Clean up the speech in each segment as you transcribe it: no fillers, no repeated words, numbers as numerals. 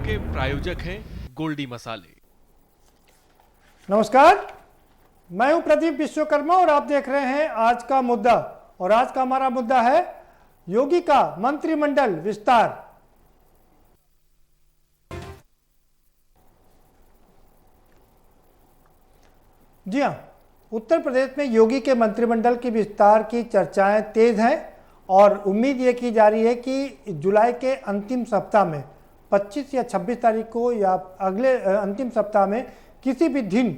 के प्रायोजक हैं गोल्डी मसाले। नमस्कार, मैं हूं प्रदीप विश्वकर्मा और आप देख रहे हैं आज का मुद्दा। और आज का हमारा मुद्दा है योगी का मंत्रिमंडल विस्तार। जी हां, उत्तर प्रदेश में योगी के मंत्रिमंडल के विस्तार की चर्चाएं तेज हैं और उम्मीद ये की जा रही है कि जुलाई के अंतिम सप्ताह में 25 या 26 तारीख को या अगले अंतिम सप्ताह में किसी भी दिन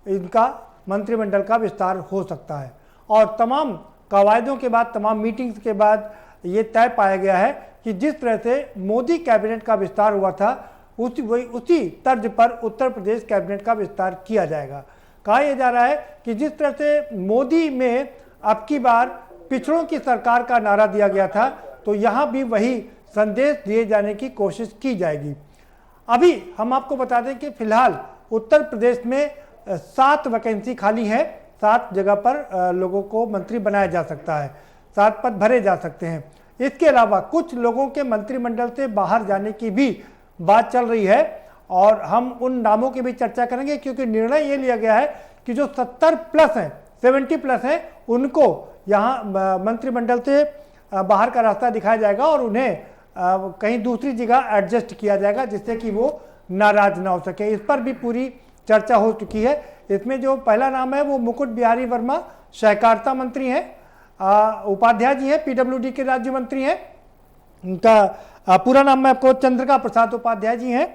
इनका मंत्रिमंडल का विस्तार हो सकता है। और तमाम कवायदों के बाद, तमाम मीटिंग्स के बाद ये तय पाया गया है कि जिस तरह से मोदी कैबिनेट का विस्तार हुआ था उसी तर्ज पर उत्तर प्रदेश कैबिनेट का विस्तार किया जाएगा। कहा यह जा रहा है कि जिस तरह से मोदी में अब की बार पिछड़ों की सरकार का नारा दिया गया था, तो यहाँ भी वही संदेश दिए जाने की कोशिश की जाएगी। अभी हम आपको बता दें कि फिलहाल उत्तर प्रदेश में 7 वैकेंसी खाली है। 7 जगह पर लोगों को मंत्री बनाया जा सकता है, 7 पद भरे जा सकते हैं। इसके अलावा कुछ लोगों के मंत्रिमंडल से बाहर जाने की भी बात चल रही है और हम उन नामों की भी चर्चा करेंगे, क्योंकि निर्णय ये लिया गया है कि जो 70 प्लस हैं, 70 प्लस हैं, उनको यहाँ मंत्रिमंडल से बाहर का रास्ता दिखाया जाएगा और उन्हें कहीं दूसरी जगह एडजस्ट किया जाएगा, जिससे कि वो नाराज ना हो सके। इस पर भी पूरी चर्चा हो चुकी है। इसमें जो पहला नाम है वो मुकुट बिहारी वर्मा सहकारिता मंत्री हैं। उपाध्याय जी हैं, पीडब्ल्यूडी के राज्य मंत्री हैं। उनका पूरा नाम मैं आपको चंद्रिका प्रसाद उपाध्याय जी हैं।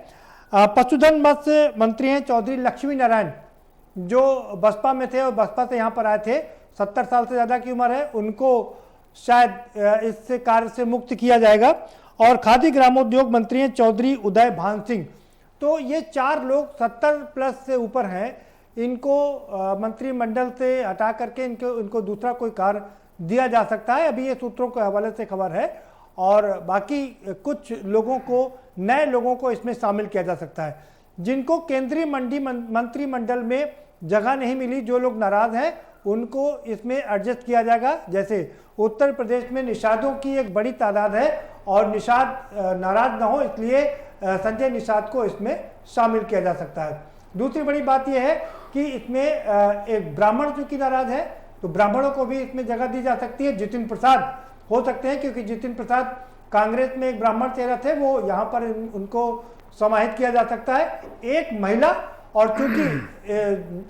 पशुधन मत्स्य मंत्री हैं चौधरी लक्ष्मी नारायण, जो बसपा में थे और बसपा से यहाँ पर आए थे। 70 साल से ज़्यादा की उम्र है, उनको शायद इससे कार्य से मुक्त किया जाएगा। और खादी ग्रामोद्योग मंत्री हैं चौधरी उदय भान सिंह। तो ये 4 लोग 70 प्लस से ऊपर हैं। इनको मंत्रिमंडल से हटा करके इनको दूसरा कोई कार्य दिया जा सकता है। अभी ये सूत्रों के हवाले से खबर है। और बाकी कुछ लोगों को, नए लोगों को इसमें शामिल किया जा सकता है, जिनको केंद्रीय मंत्रिमंडल में जगह नहीं मिली। जो लोग नाराज हैं उनको इसमें एडजस्ट किया जाएगा। जैसे उत्तर प्रदेश में निषादों की एक बड़ी तादाद है और निषाद नाराज ना हो, इसलिए संजय निषाद को इसमें शामिल किया जा सकता है। दूसरी बड़ी बात यह है कि इसमें एक ब्राह्मण चूंकि नाराज है, तो ब्राह्मणों को भी इसमें जगह दी जा सकती है। जितिन प्रसाद हो सकते हैं, क्योंकि जितिन प्रसाद कांग्रेस में एक ब्राह्मण चेहरा थे, वो यहाँ पर उनको समाहित किया जा सकता है। एक महिला, और चूंकि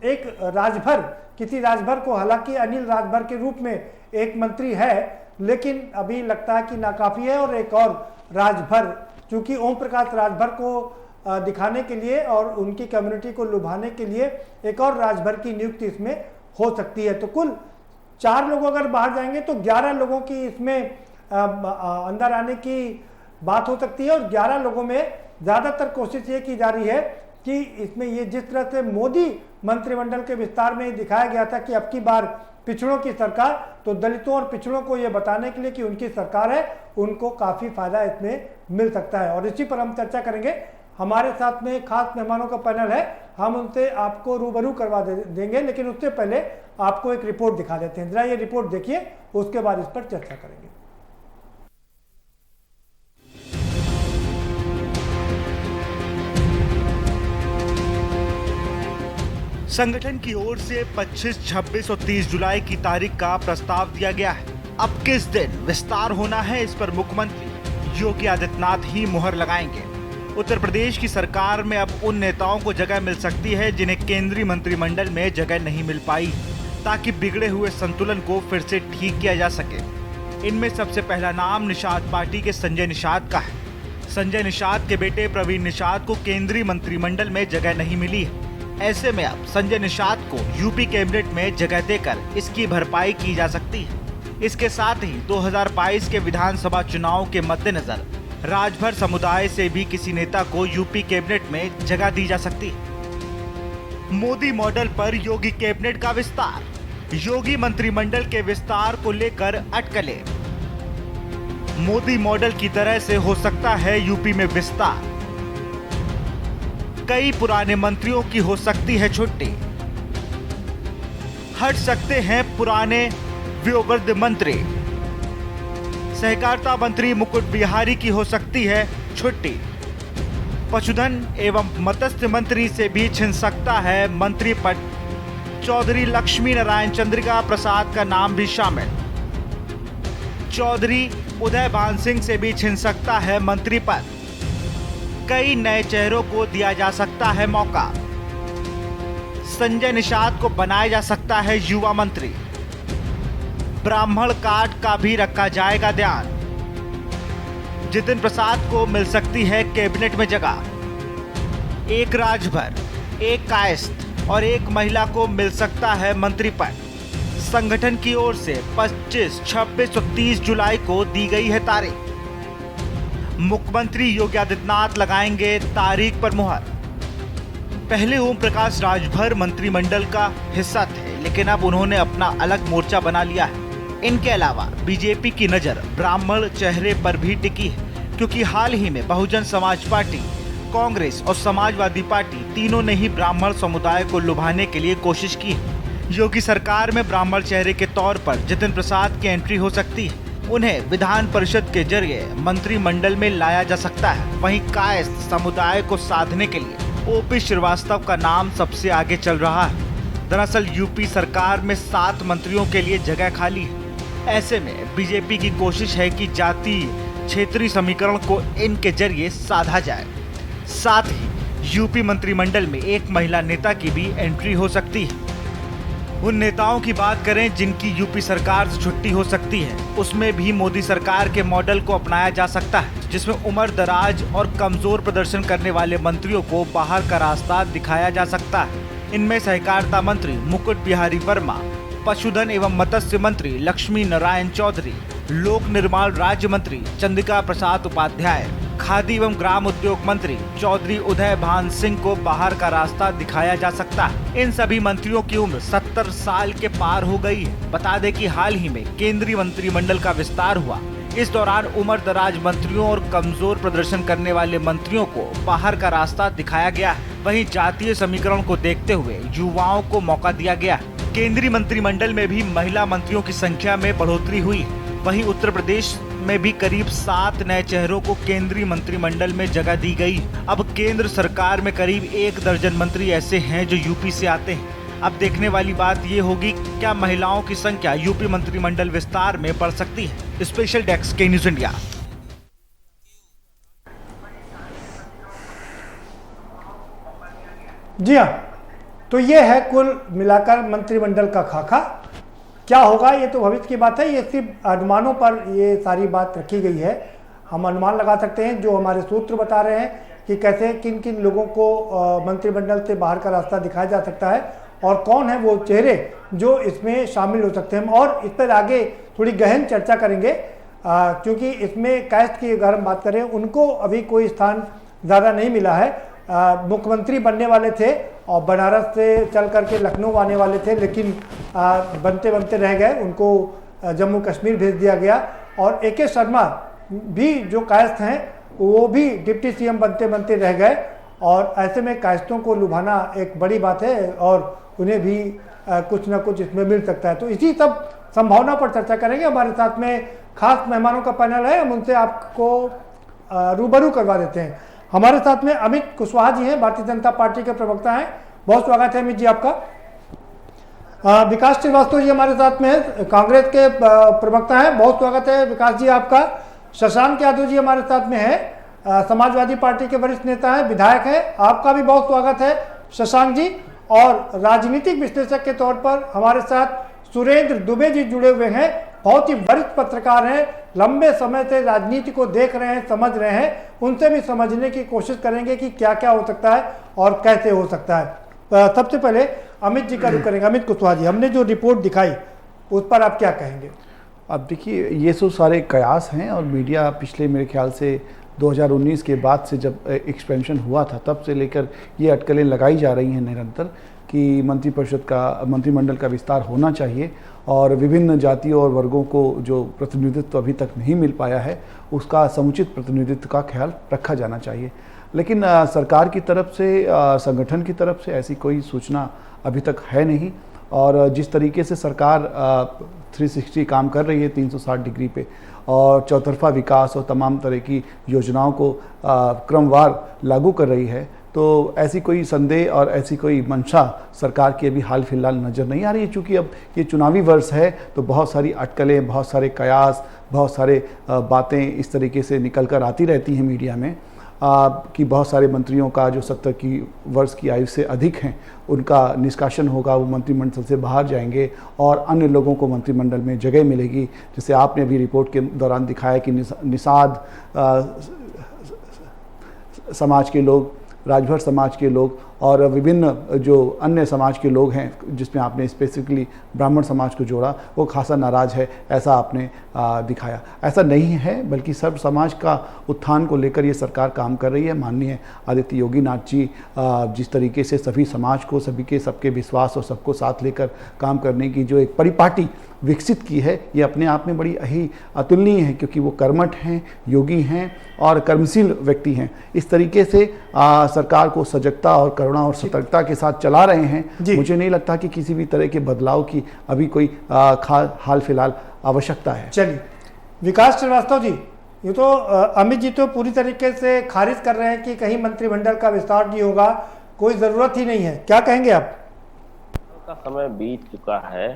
एक राजभर, किसी राजभर को, हालांकि अनिल राजभर के रूप में एक मंत्री है, लेकिन अभी लगता है कि नाकाफी है। और एक और राजभर, चूंकि ओम प्रकाश राजभर को दिखाने के लिए और उनकी कम्युनिटी को लुभाने के लिए एक और राजभर की नियुक्ति इसमें हो सकती है। तो कुल 4 लोग अगर बाहर जाएंगे तो 11 लोगों की इसमें अंदर आने की बात हो सकती है। और 11 लोगों में ज़्यादातर कोशिश ये की जा रही है कि इसमें ये जिस तरह से मोदी मंत्रिमंडल के विस्तार में दिखाया गया था कि अब की बार पिछड़ों की सरकार, तो दलितों और पिछड़ों को ये बताने के लिए कि उनकी सरकार है, उनको काफ़ी फायदा इसमें मिल सकता है। और इसी पर हम चर्चा करेंगे। हमारे साथ में खास मेहमानों का पैनल है, हम उनसे आपको रूबरू करवा देंगे, लेकिन उससे पहले आपको एक रिपोर्ट दिखा देते हैं। जरा ये रिपोर्ट देखिए, उसके बाद इस पर चर्चा करेंगे। संगठन की ओर से 25, 26 और 30 जुलाई की तारीख का प्रस्ताव दिया गया है। अब किस दिन विस्तार होना है, इस पर मुख्यमंत्री योगी आदित्यनाथ ही मुहर लगाएंगे। उत्तर प्रदेश की सरकार में अब उन नेताओं को जगह मिल सकती है जिन्हें केंद्रीय मंत्रिमंडल में जगह नहीं मिल पाई, ताकि बिगड़े हुए संतुलन को फिर से ठीक किया जा सके। इनमें सबसे पहला नाम निषाद पार्टी के संजय निषाद का है। संजय निषाद के बेटे प्रवीण निषाद को केंद्रीय मंत्रिमंडल में जगह नहीं मिली है। ऐसे में अब संजय निषाद को यूपी कैबिनेट में जगह देकर इसकी भरपाई की जा सकती है। इसके साथ ही 2022 के विधानसभा चुनाव के मद्देनजर राजभर समुदाय से भी किसी नेता को यूपी कैबिनेट में जगह दी जा सकती है। मोदी मॉडल पर योगी कैबिनेट का विस्तार, योगी मंत्रिमंडल के विस्तार को लेकर अटकलें। मोदी मॉडल की तरह से हो सकता है यूपी में विस्तार। कई पुराने मंत्रियों की हो सकती है छुट्टी। हट सकते हैं पुराने वयोवृद्ध मंत्री। सहकारिता मंत्री मुकुट बिहारी की हो सकती है छुट्टी। पशुधन एवं मत्स्य मंत्री से भी छिन सकता है मंत्री पद। चौधरी लक्ष्मी नारायण चंद्रिका प्रसाद का नाम भी शामिल। चौधरी उदय भान सिंह से भी छिन सकता है मंत्री पद। कई नए चेहरों को दिया जा सकता है मौका। संजय निषाद को बनाया जा सकता है युवा मंत्री। ब्राह्मण कार्ड का भी रखा जाएगा ध्यान। जितिन प्रसाद को मिल सकती है कैबिनेट में जगह। एक राजभर, एक कायस्थ और एक महिला को मिल सकता है मंत्री पद। संगठन की ओर से 25, 26 और 30 जुलाई को दी गई है तारीख। मुख्यमंत्री योगी आदित्यनाथ लगाएंगे तारीख पर मुहर। पहले ओम प्रकाश राजभर मंत्रिमंडल का हिस्सा थे, लेकिन अब उन्होंने अपना अलग मोर्चा बना लिया है। इनके अलावा बीजेपी की नजर ब्राह्मण चेहरे पर भी टिकी है, क्योंकि हाल ही में बहुजन समाज पार्टी, कांग्रेस और समाजवादी पार्टी तीनों ने ही ब्राह्मण समुदाय को लुभाने के लिए कोशिश की है। योगी सरकार में ब्राह्मण चेहरे के तौर पर जितिन प्रसाद की एंट्री हो सकती है। उन्हें विधान परिषद के जरिए मंत्रिमंडल में लाया जा सकता है। वहीं कायस्थ समुदाय को साधने के लिए ओपी श्रीवास्तव का नाम सबसे आगे चल रहा है। दरअसल यूपी सरकार में 7 मंत्रियों के लिए जगह खाली है। ऐसे में बीजेपी की कोशिश है कि जातीय क्षेत्रीय समीकरण को इनके जरिए साधा जाए। साथ ही यूपी मंत्रिमंडल में एक महिला नेता की भी एंट्री हो सकती है। उन नेताओं की बात करें जिनकी यूपी सरकार से छुट्टी हो सकती है, उसमें भी मोदी सरकार के मॉडल को अपनाया जा सकता है, जिसमें उम्र दराज और कमजोर प्रदर्शन करने वाले मंत्रियों को बाहर का रास्ता दिखाया जा सकता है। इनमें सहकारिता मंत्री मुकुट बिहारी वर्मा, पशुधन एवं मत्स्य मंत्री लक्ष्मी नारायण चौधरी, लोक निर्माण राज्य मंत्री चंद्रिका प्रसाद उपाध्याय, खादी एवं ग्राम उद्योग मंत्री चौधरी उदय भान सिंह को बाहर का रास्ता दिखाया जा सकता है। इन सभी मंत्रियों की उम्र 70 साल के पार हो गई है। बता दें कि हाल ही में केंद्रीय मंत्रिमंडल का विस्तार हुआ। इस दौरान उम्र दराज मंत्रियों और कमजोर प्रदर्शन करने वाले मंत्रियों को बाहर का रास्ता दिखाया गया है। वहीं जातीय समीकरण को देखते हुए युवाओं को मौका दिया गया है। केंद्रीय मंत्रिमंडल में भी महिला मंत्रियों की संख्या में बढ़ोतरी हुई है। वहीं उत्तर प्रदेश में भी करीब 7 नए चेहरों को केंद्रीय मंत्रिमंडल में जगह दी गई। अब केंद्र सरकार में करीब 1 दर्जन मंत्री ऐसे हैं जो यूपी से आते हैं। अब देखने वाली बात ये होगी, क्या महिलाओं की संख्या यूपी मंत्रिमंडल विस्तार में बढ़ सकती है। स्पेशल डेस्क के न्यूज इंडिया। जी हाँ, तो ये है कुल मिलाकर मंत्रिमंडल का खाका। क्या होगा ये तो भविष्य की बात है, ये सिर्फ अनुमानों पर ये सारी बात रखी गई है। हम अनुमान लगा सकते हैं, जो हमारे सूत्र बता रहे हैं कि कैसे किन किन लोगों को मंत्रिमंडल से बाहर का रास्ता दिखाया जा सकता है और कौन है वो चेहरे जो इसमें शामिल हो सकते हैं। और इस पर आगे थोड़ी गहन चर्चा करेंगे, क्योंकि इसमें कास्ट की अगर हम बात करें, उनको अभी कोई स्थान ज़्यादा नहीं मिला है। मुख्यमंत्री बनने वाले थे और बनारस से चल करके लखनऊ आने वाले थे, लेकिन बनते बनते रह गए। उनको जम्मू कश्मीर भेज दिया गया। और AK शर्मा भी जो कायस्थ हैं वो भी डिप्टी CM बनते बनते रह गए। और ऐसे में कायस्थों को लुभाना एक बड़ी बात है और उन्हें भी कुछ ना कुछ इसमें मिल सकता है। तो इसी सब संभावना पर चर्चा करेंगे। हमारे साथ में खास मेहमानों का पैनल है, हम उनसे आपको रूबरू करवा देते हैं। हमारे साथ में अमित कुशवाहा जी हैं, भारतीय जनता पार्टी के प्रवक्ता हैं। बहुत स्वागत है अमित जी आपका। विकास श्रीवास्तव जी हमारे साथ में है, कांग्रेस के प्रवक्ता हैं। बहुत स्वागत है विकास जी आपका। शशांक यादव जी हमारे साथ में है, समाजवादी पार्टी के वरिष्ठ नेता हैं, विधायक हैं। आपका भी बहुत स्वागत है शशांक जी। और राजनीतिक विश्लेषक के तौर पर हमारे साथ सुरेंद्र दुबे जी जुड़े हुए हैं, बहुत ही वरिष्ठ पत्रकार हैं, लंबे समय से राजनीति को देख रहे हैं, समझ रहे हैं। उनसे भी समझने की कोशिश करेंगे कि क्या क्या हो सकता है और कैसे हो सकता है। सबसे पहले अमित जी का रुख करेंगे। अमित कुशवाहा जी, हमने जो रिपोर्ट दिखाई उस पर आप क्या कहेंगे? अब देखिए, ये सब सारे कयास हैं और मीडिया पिछले मेरे ख्याल से 2019 के बाद से जब एक्सपेंशन हुआ था तब से लेकर ये अटकलें लगाई जा रही हैं निरंतर कि मंत्रिमंडल का विस्तार होना चाहिए और विभिन्न जातियों और वर्गों को जो प्रतिनिधित्व अभी तक नहीं मिल पाया है उसका समुचित प्रतिनिधित्व का ख्याल रखा जाना चाहिए। लेकिन सरकार की तरफ से, संगठन की तरफ से ऐसी कोई सूचना अभी तक है नहीं और जिस तरीके से सरकार 360 काम कर रही है 360 डिग्री पे, और चौतरफा विकास और तमाम तरह की योजनाओं को क्रमवार लागू कर रही है, तो ऐसी कोई संदेह और ऐसी कोई मंशा सरकार की अभी हाल फिलहाल नज़र नहीं आ रही है। चूँकि अब ये चुनावी वर्ष है तो बहुत सारी अटकलें, बहुत सारे कयास, बहुत सारे बातें इस तरीके से निकल कर आती रहती हैं मीडिया में कि बहुत सारे मंत्रियों का जो 70 की वर्ष की आयु से अधिक हैं उनका निष्कासन होगा, वो मंत्रिमंडल से बाहर जाएंगे और अन्य लोगों को मंत्रिमंडल में जगह मिलेगी। जैसे आपने अभी रिपोर्ट के दौरान दिखाया कि निषाद समाज के लोग, राजभर समाज के लोग और विभिन्न जो अन्य समाज के लोग हैं, जिसमें आपने स्पेसिफिकली ब्राह्मण समाज को जोड़ा, वो खासा नाराज़ है, ऐसा आपने दिखाया। ऐसा नहीं है, बल्कि सर्व समाज का उत्थान को लेकर ये सरकार काम कर रही है। माननीय आदित्य योगी नाथ जी जिस तरीके से सभी समाज को, सभी के सबके विश्वास और सबको साथ लेकर काम करने की जो एक परिपाटी विकसित की है, ये अपने आप में बड़ी ही अतुलनीय है, क्योंकि वो कर्मठ हैं, योगी हैं और कर्मशील व्यक्ति हैं। इस तरीके से सरकार को सजगता और करुणा और सतर्कता के साथ चला रहे हैं। मुझे नहीं लगता कि किसी भी तरह के बदलाव की अभी कोई हाल फिलहाल आवश्यकता है। चलिए, विकास श्रीवास्तव जी, ये तो अमित जी तो पूरी तरीके से खारिज कर रहे हैं कि कहीं मंत्रिमंडल का विस्तार नहीं होगा, कोई ज़रूरत ही नहीं है, क्या कहेंगे आप? का समय बीत चुका है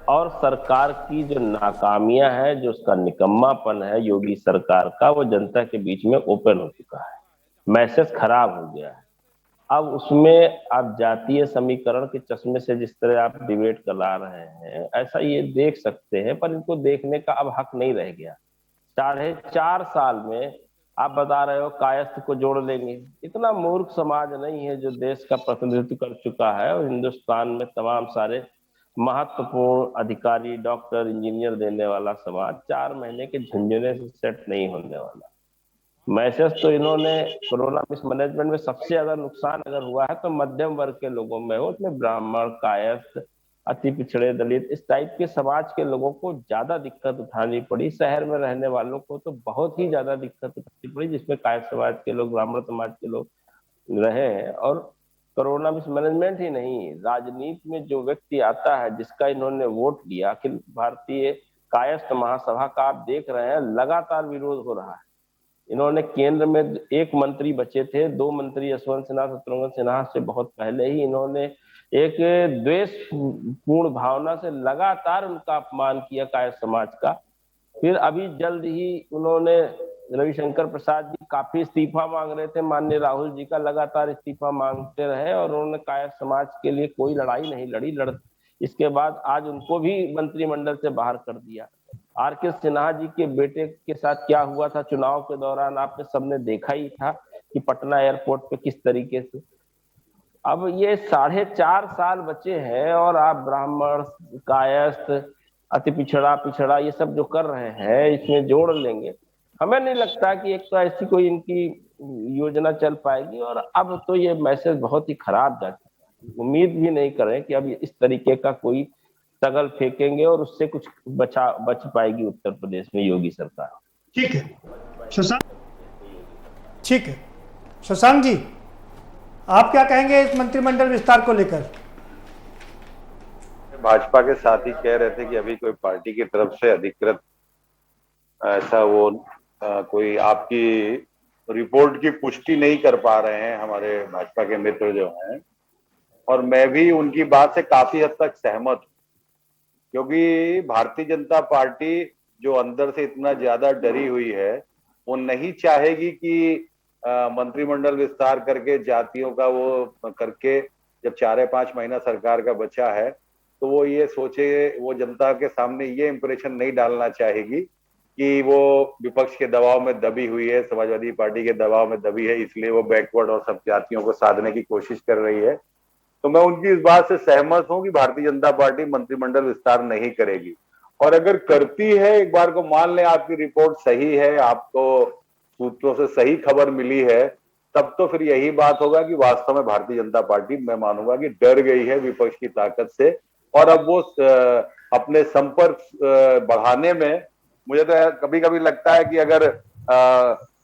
और सरकार की जो नाकामियां हैं, जो उसका निकम्मापन है योगी सरकार का, वो जनता के बीच में ओपन हो चुका है। मैसेज खराब हो गया है। अब उसमें आप जातीय समीकरण के चश्मे से जिस तरह आप डिबेट करा रहे हैं, ऐसा ये देख सकते हैं, पर इनको देखने का अब हक नहीं रह गया। 4.5 साल में आप बता रहे हो कायस्थ को जोड़ लेंगे। इतना मूर्ख समाज नहीं है जो देश का प्रतिनिधित्व कर चुका है और हिंदुस्तान में तमाम सारे महत्वपूर्ण अधिकारी, डॉक्टर, इंजीनियर देने वाला समाज 4 महीने के झुंझुने से सेट नहीं होने वाला। मैसेज तो इन्होंने कोरोना मिसमैनेजमेंट में सबसे ज्यादा नुकसान अगर हुआ है तो मध्यम वर्ग के लोगों में हो, उसमें ब्राह्मण, कायस्थ, अति पिछड़े, दलित, इस टाइप के समाज के लोगों को ज्यादा दिक्कत उठानी पड़ी। शहर में रहने वालों को तो बहुत ही ज्यादा दिक्कत उठानी पड़ी, जिसमें कायस्थ समाज के लोग, ब्राह्मण समाज के लोग रहे हैं। और कोरोना मिसमैनेजमेंट ही नहीं, राजनीति में जो व्यक्ति आता है, जिसका इन्होंने वोट लिया, अखिल भारतीय कायस्थ महासभा का आप देख रहे हैं लगातार विरोध हो रहा है। इन्होंने केंद्र में 1 मंत्री बचे थे, 2 मंत्री यशवंत सिन्हा, शत्रुघ्न सिन्हा से बहुत पहले ही इन्होंने एक द्वेष पूर्ण भावना से लगातार उनका अपमान किया कायस्थ समाज का। फिर अभी जल्द ही उन्होंने रविशंकर प्रसाद जी काफी इस्तीफा मांग रहे थे, माननीय राहुल जी का लगातार इस्तीफा मांगते रहे और उन्होंने कायस्थ समाज के लिए कोई लड़ाई नहीं लड़ी। इसके बाद आज उनको भी मंत्रिमंडल से बाहर कर दिया। आर.के. सिन्हा जी के बेटे के साथ क्या हुआ था चुनाव के दौरान, आपने सबने देखा ही था कि पटना एयरपोर्ट पे किस तरीके से। अब ये 4.5 साल बचे हैं और आप ब्राह्मण, कायस्थ, अति पिछड़ा ये सब जो कर रहे हैं, इसमें जोड़ लेंगे। हमें नहीं लगता कि एक तो ऐसी कोई इनकी योजना चल पाएगी, और अब तो ये मैसेज बहुत ही खराब जा चुका है। उम्मीद भी नहीं करें कि अब इस तरीके का कोई तगल फेंकेंगे और उससे कुछ बच पाएगी उत्तर प्रदेश में योगी सरकार। ठीक है शशांक, ठीक है शशांक जी, आप क्या कहेंगे इस मंत्रिमंडल विस्तार को लेकर? भाजपा के साथी कह रहे थे कि अभी कोई पार्टी की तरफ से अधिकृत ऐसा वो कोई आपकी रिपोर्ट की पुष्टि नहीं कर पा रहे हैं हमारे भाजपा के मित्र जो हैं, और मैं भी उनकी बात से काफी हद तक सहमत हूं, क्योंकि भारतीय जनता पार्टी जो अंदर से इतना ज्यादा डरी हुई है, वो नहीं चाहेगी कि मंत्रिमंडल विस्तार करके जातियों का वो करके, जब 4-5 महीना सरकार का बचा है, तो वो ये सोचे, वो जनता के सामने ये इंप्रेशन नहीं डालना चाहेगी कि वो विपक्ष के दबाव में दबी हुई है, समाजवादी पार्टी के दबाव में दबी है, इसलिए वो बैकवर्ड और सब जातियों को साधने की कोशिश कर रही है। तो मैं उनकी इस बात से सहमत हूं कि भारतीय जनता पार्टी मंत्रिमंडल विस्तार नहीं करेगी, और अगर करती है, एक बार को मान लें आपकी रिपोर्ट सही है, आपको सूत्रों से सही खबर मिली है, तब तो फिर यही बात होगा कि वास्तव में भारतीय जनता पार्टी, मैं मानूंगा कि डर गई है विपक्ष की ताकत से, और अब वो अपने संपर्क बढ़ाने में, मुझे तो कभी कभी लगता है कि अगर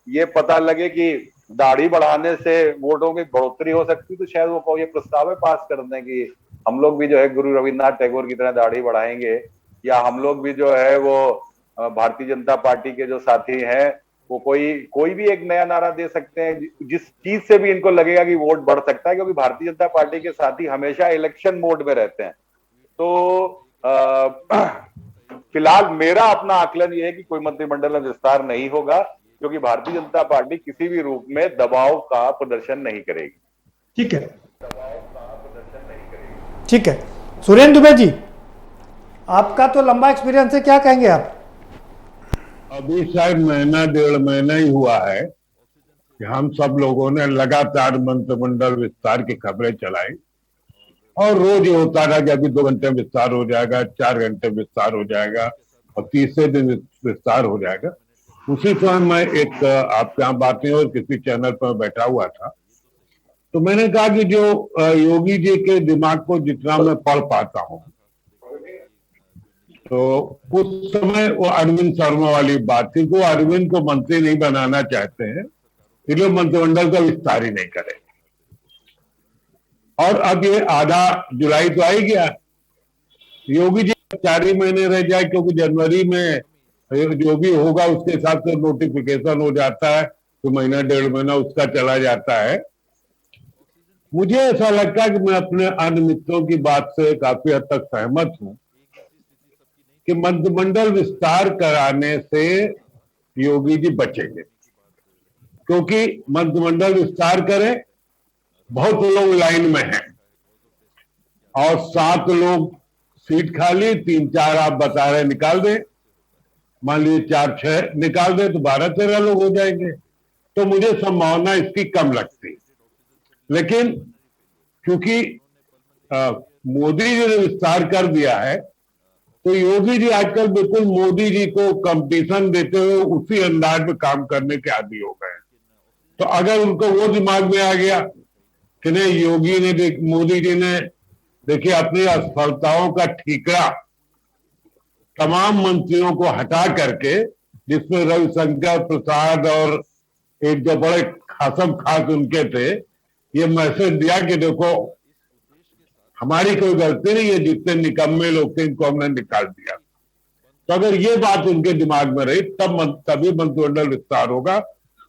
ये पता लगे कि दाढ़ी बढ़ाने से वोटों की बढ़ोतरी हो सकती, तो शायद वो ये प्रस्ताव पास कर दें कि हम लोग भी जो है गुरु रविन्द्रनाथ टैगोर की तरह दाढ़ी बढ़ाएंगे, या हम लोग भी जो है वो भारतीय जनता पार्टी के जो साथी हैं वो कोई भी एक नया नारा दे सकते हैं जिस चीज से भी इनको लगेगा कि वोट बढ़ सकता है, क्योंकि भारतीय जनता पार्टी के साथी हमेशा इलेक्शन मोड में रहते हैं। तो फिलहाल मेरा अपना आकलन ये है कि कोई मंत्रिमंडल में विस्तार नहीं होगा, क्योंकि भारतीय जनता पार्टी किसी भी रूप में दबाव का प्रदर्शन नहीं करेगी। ठीक है, ठीक है। सुरेंद्र दुबे जी, आपका तो लंबा एक्सपीरियंस है, क्या कहेंगे आप? अभी शायद महीना 1.5 महीना ही हुआ है कि हम सब लोगों ने लगातार मंत्रिमंडल विस्तार की खबरें चलाई, और रोज ये होता था कि अभी 2 घंटे में विस्तार हो जाएगा, 4 घंटे में विस्तार हो जाएगा, और तीसरे दिन विस्तार हो जाएगा। उसी समय मैं एक आपके यहाँ बातें और किसी चैनल पर बैठा हुआ था, तो मैंने कहा कि जो योगी जी के दिमाग को जितना मैं पढ़ पाता हूँ, तो उस समय वो अरविंद शर्मा वाली बात थी कि वो अरविंद को मंत्री नहीं बनाना चाहते हैं, इसलिए मंत्रिमंडल का विस्तार ही नहीं करेंगे। और अब ये आधा जुलाई तो आ ही गया, योगी जी 4 ही महीने रह जाए, क्योंकि जनवरी में जो भी होगा उसके हिसाब से नोटिफिकेशन हो जाता है, तो महीना 1.5 महीना उसका चला जाता है। मुझे ऐसा लगता है कि मैं अपने अन्य मित्रों की बात से काफी हद तक सहमत हूं कि मंत्रिमंडल विस्तार कराने से योगी जी बचेंगे, क्योंकि मंत्रिमंडल विस्तार करें, बहुत लोग लाइन में हैं और 7 लोग सीट खाली, 3-4 आप बता रहे निकाल दें, मान लीजिए 4-6 निकाल दें तो 12-13 लोग हो जाएंगे, तो मुझे संभावना इसकी कम लगती। लेकिन क्योंकि मोदी जी ने विस्तार कर दिया है, तो योगी जी आजकल बिल्कुल मोदी जी को कंपटीशन देते हुए उसी अंदाज में काम करने के आदी हो गए। तो अगर उनको वो दिमाग में आ गया कि नहीं, योगी ने मोदी जी ने देखिए अपनी असफलताओं का ठीकरा तमाम मंत्रियों को हटा करके, जिसमें रविशंकर प्रसाद और एक जो बड़े खासम खास उनके थे, ये मैसेज दिया कि देखो हमारी कोई गलती नहीं है, जितने निकम्मे लोग थे इनको हमने निकाल दिया। तो अगर ये बात उनके दिमाग में रही तभी मंत्रिमंडल विस्तार होगा,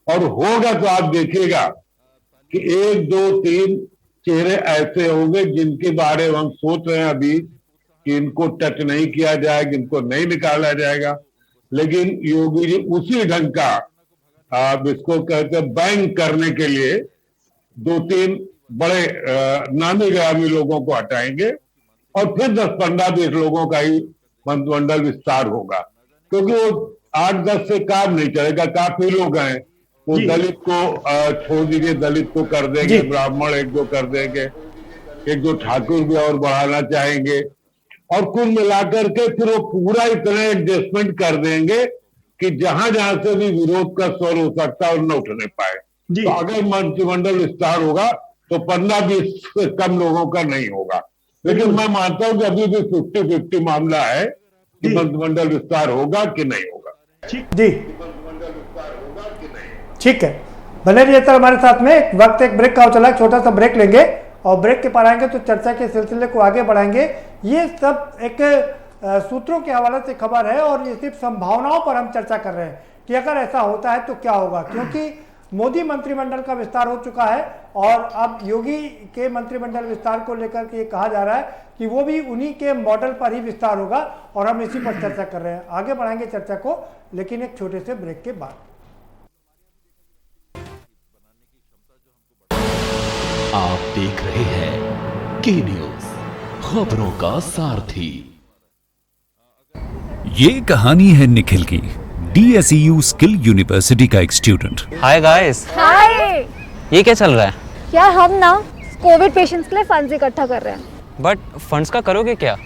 और होगा तो आप देखिएगा कि 1, 2, 3 चेहरे ऐसे होंगे जिनके बारे में हम सोच रहे हैं अभी कि इनको टच नहीं किया जाएगा, इनको नहीं निकाला जाएगा, लेकिन योगी जी उसी ढंग का आप इसको कहते हैं बैंक करने के लिए 2-3 बड़े नामी गिरामी लोगों को हटाएंगे, और फिर 10-15-20 लोगों का ही मंत्रिमंडल विस्तार होगा, क्योंकि वो 8-10 से काम नहीं चलेगा। काफी लोग हैं, वो दलित को छोड़ दीजिए, दलित को कर देंगे, ब्राह्मण 1-2 कर देंगे, 1-2 ठाकुर भी और बढ़ाना चाहेंगे, और कुल मिलाकर के फिर वो पूरा इतना एडजस्टमेंट कर देंगे कि जहां जहां से भी विरोध का स्वर हो सकता है और न उठने पाए। तो अगर मंत्रिमंडल विस्तार होगा तो 15-20 से कम लोगों का नहीं होगा, लेकिन मैं मानता हूं कि अभी भी 50-50 मामला है कि मंत्रिमंडल विस्तार होगा कि नहीं होगा। जी, मंत्रिमंडल विस्तार होगा कि नहीं। ठीक है, भले रहिए सर हमारे साथ में। एक ब्रेक का चला, छोटा सा ब्रेक लेंगे और ब्रेक के पर आएंगे तो चर्चा के सिलसिले को आगे बढ़ाएंगे। ये सब एक सूत्रों के हवाले से खबर है, और ये सिर्फ संभावनाओं पर हम चर्चा कर रहे हैं कि अगर ऐसा होता है तो क्या होगा, क्योंकि मोदी मंत्रिमंडल का विस्तार हो चुका है और अब योगी के मंत्रिमंडल विस्तार को लेकर के कहा जा रहा है कि वो भी उन्हीं के मॉडल पर ही विस्तार होगा, और हम इसी पर चर्चा कर रहे हैं। आगे बढ़ाएंगे चर्चा को, लेकिन एक छोटे से ब्रेक के बाद। आप देख रहे हैं के न्यूज, खबरों का सारथी। ये कहानी है निखिल की, DSEU स्किल यूनिवर्सिटी का एक स्टूडेंट। Hi guys. हाय। ये क्या चल रहा है? यार हम ना कोविड पेशेंट्स के लिए फंड्स इकट्ठा कर रहे हैं। बट फंड्स का करोगे क्या?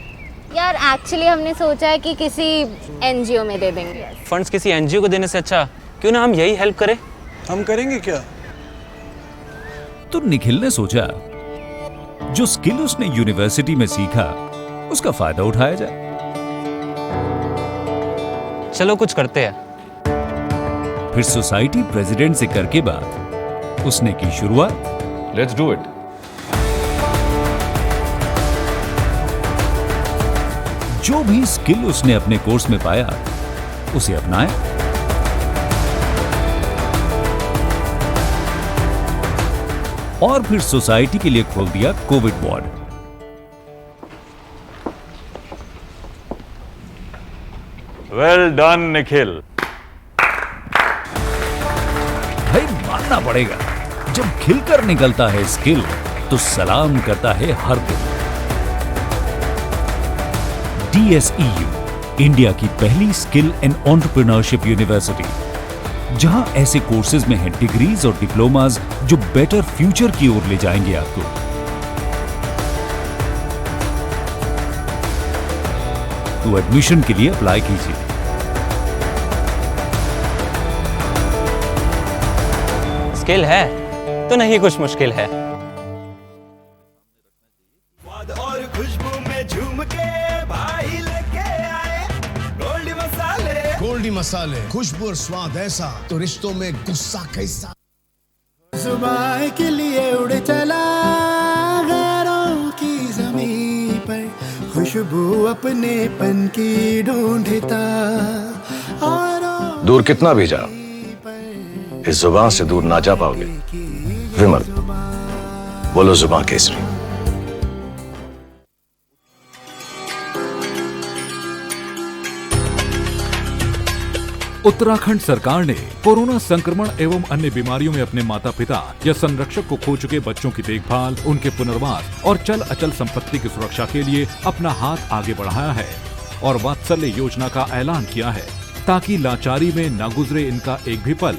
यार एक्चुअली हमने सोचा है कि किसी NGO में दे देंगे। फंड्स किसी NGO को देने से अच्छा क्यों ना हम यही हेल्प करें। हम करेंगे क्या? तो निखिल ने सोचा जो स्किल उसने यूनिवर्सिटी में सीखा उसका फायदा उठाया जाए। चलो कुछ करते हैं। फिर सोसाइटी प्रेसिडेंट से करके बाद उसने की शुरुआत। Let's do it. जो भी स्किल उसने अपने कोर्स में पाया उसे अपनाए और फिर सोसाइटी के लिए खोल दिया Covid ward. Well done Nikhil. भाई मानना पड़ेगा, जब खिलकर निकलता है स्किल तो सलाम करता है हर दिल। DSEU, इंडिया की पहली स्किल एंड एंटरप्रेन्योरशिप यूनिवर्सिटी, जहां ऐसे कोर्सेज में हैं डिग्रीज और डिप्लोमाज जो बेटर फ्यूचर की ओर ले जाएंगे आपको। तो एडमिशन के लिए अप्लाई कीजिए। स्किल है तो नहीं कुछ मुश्किल है। और खुशबू में झूम के भाई लेके आए गोल्डी मसाले, खुशबू और स्वाद ऐसा तो रिश्तों में गुस्सा कैसा। सुबह के लिए उड़ चला गैरों की ज़मीं पर, खुशबू अपने पन की ढूंढता। और दूर कितना भी जा, इस जुबान से दूर ना जा पाओगे। विमल, बोलो जुबान केसरी। उत्तराखंड सरकार ने कोरोना संक्रमण एवं अन्य बीमारियों में अपने माता पिता या संरक्षक को खो चुके बच्चों की देखभाल, उनके पुनर्वास और चल अचल संपत्ति की सुरक्षा के लिए अपना हाथ आगे बढ़ाया है और वात्सल्य योजना का ऐलान किया है, ताकि लाचारी में न गुजरे इनका एक भी पल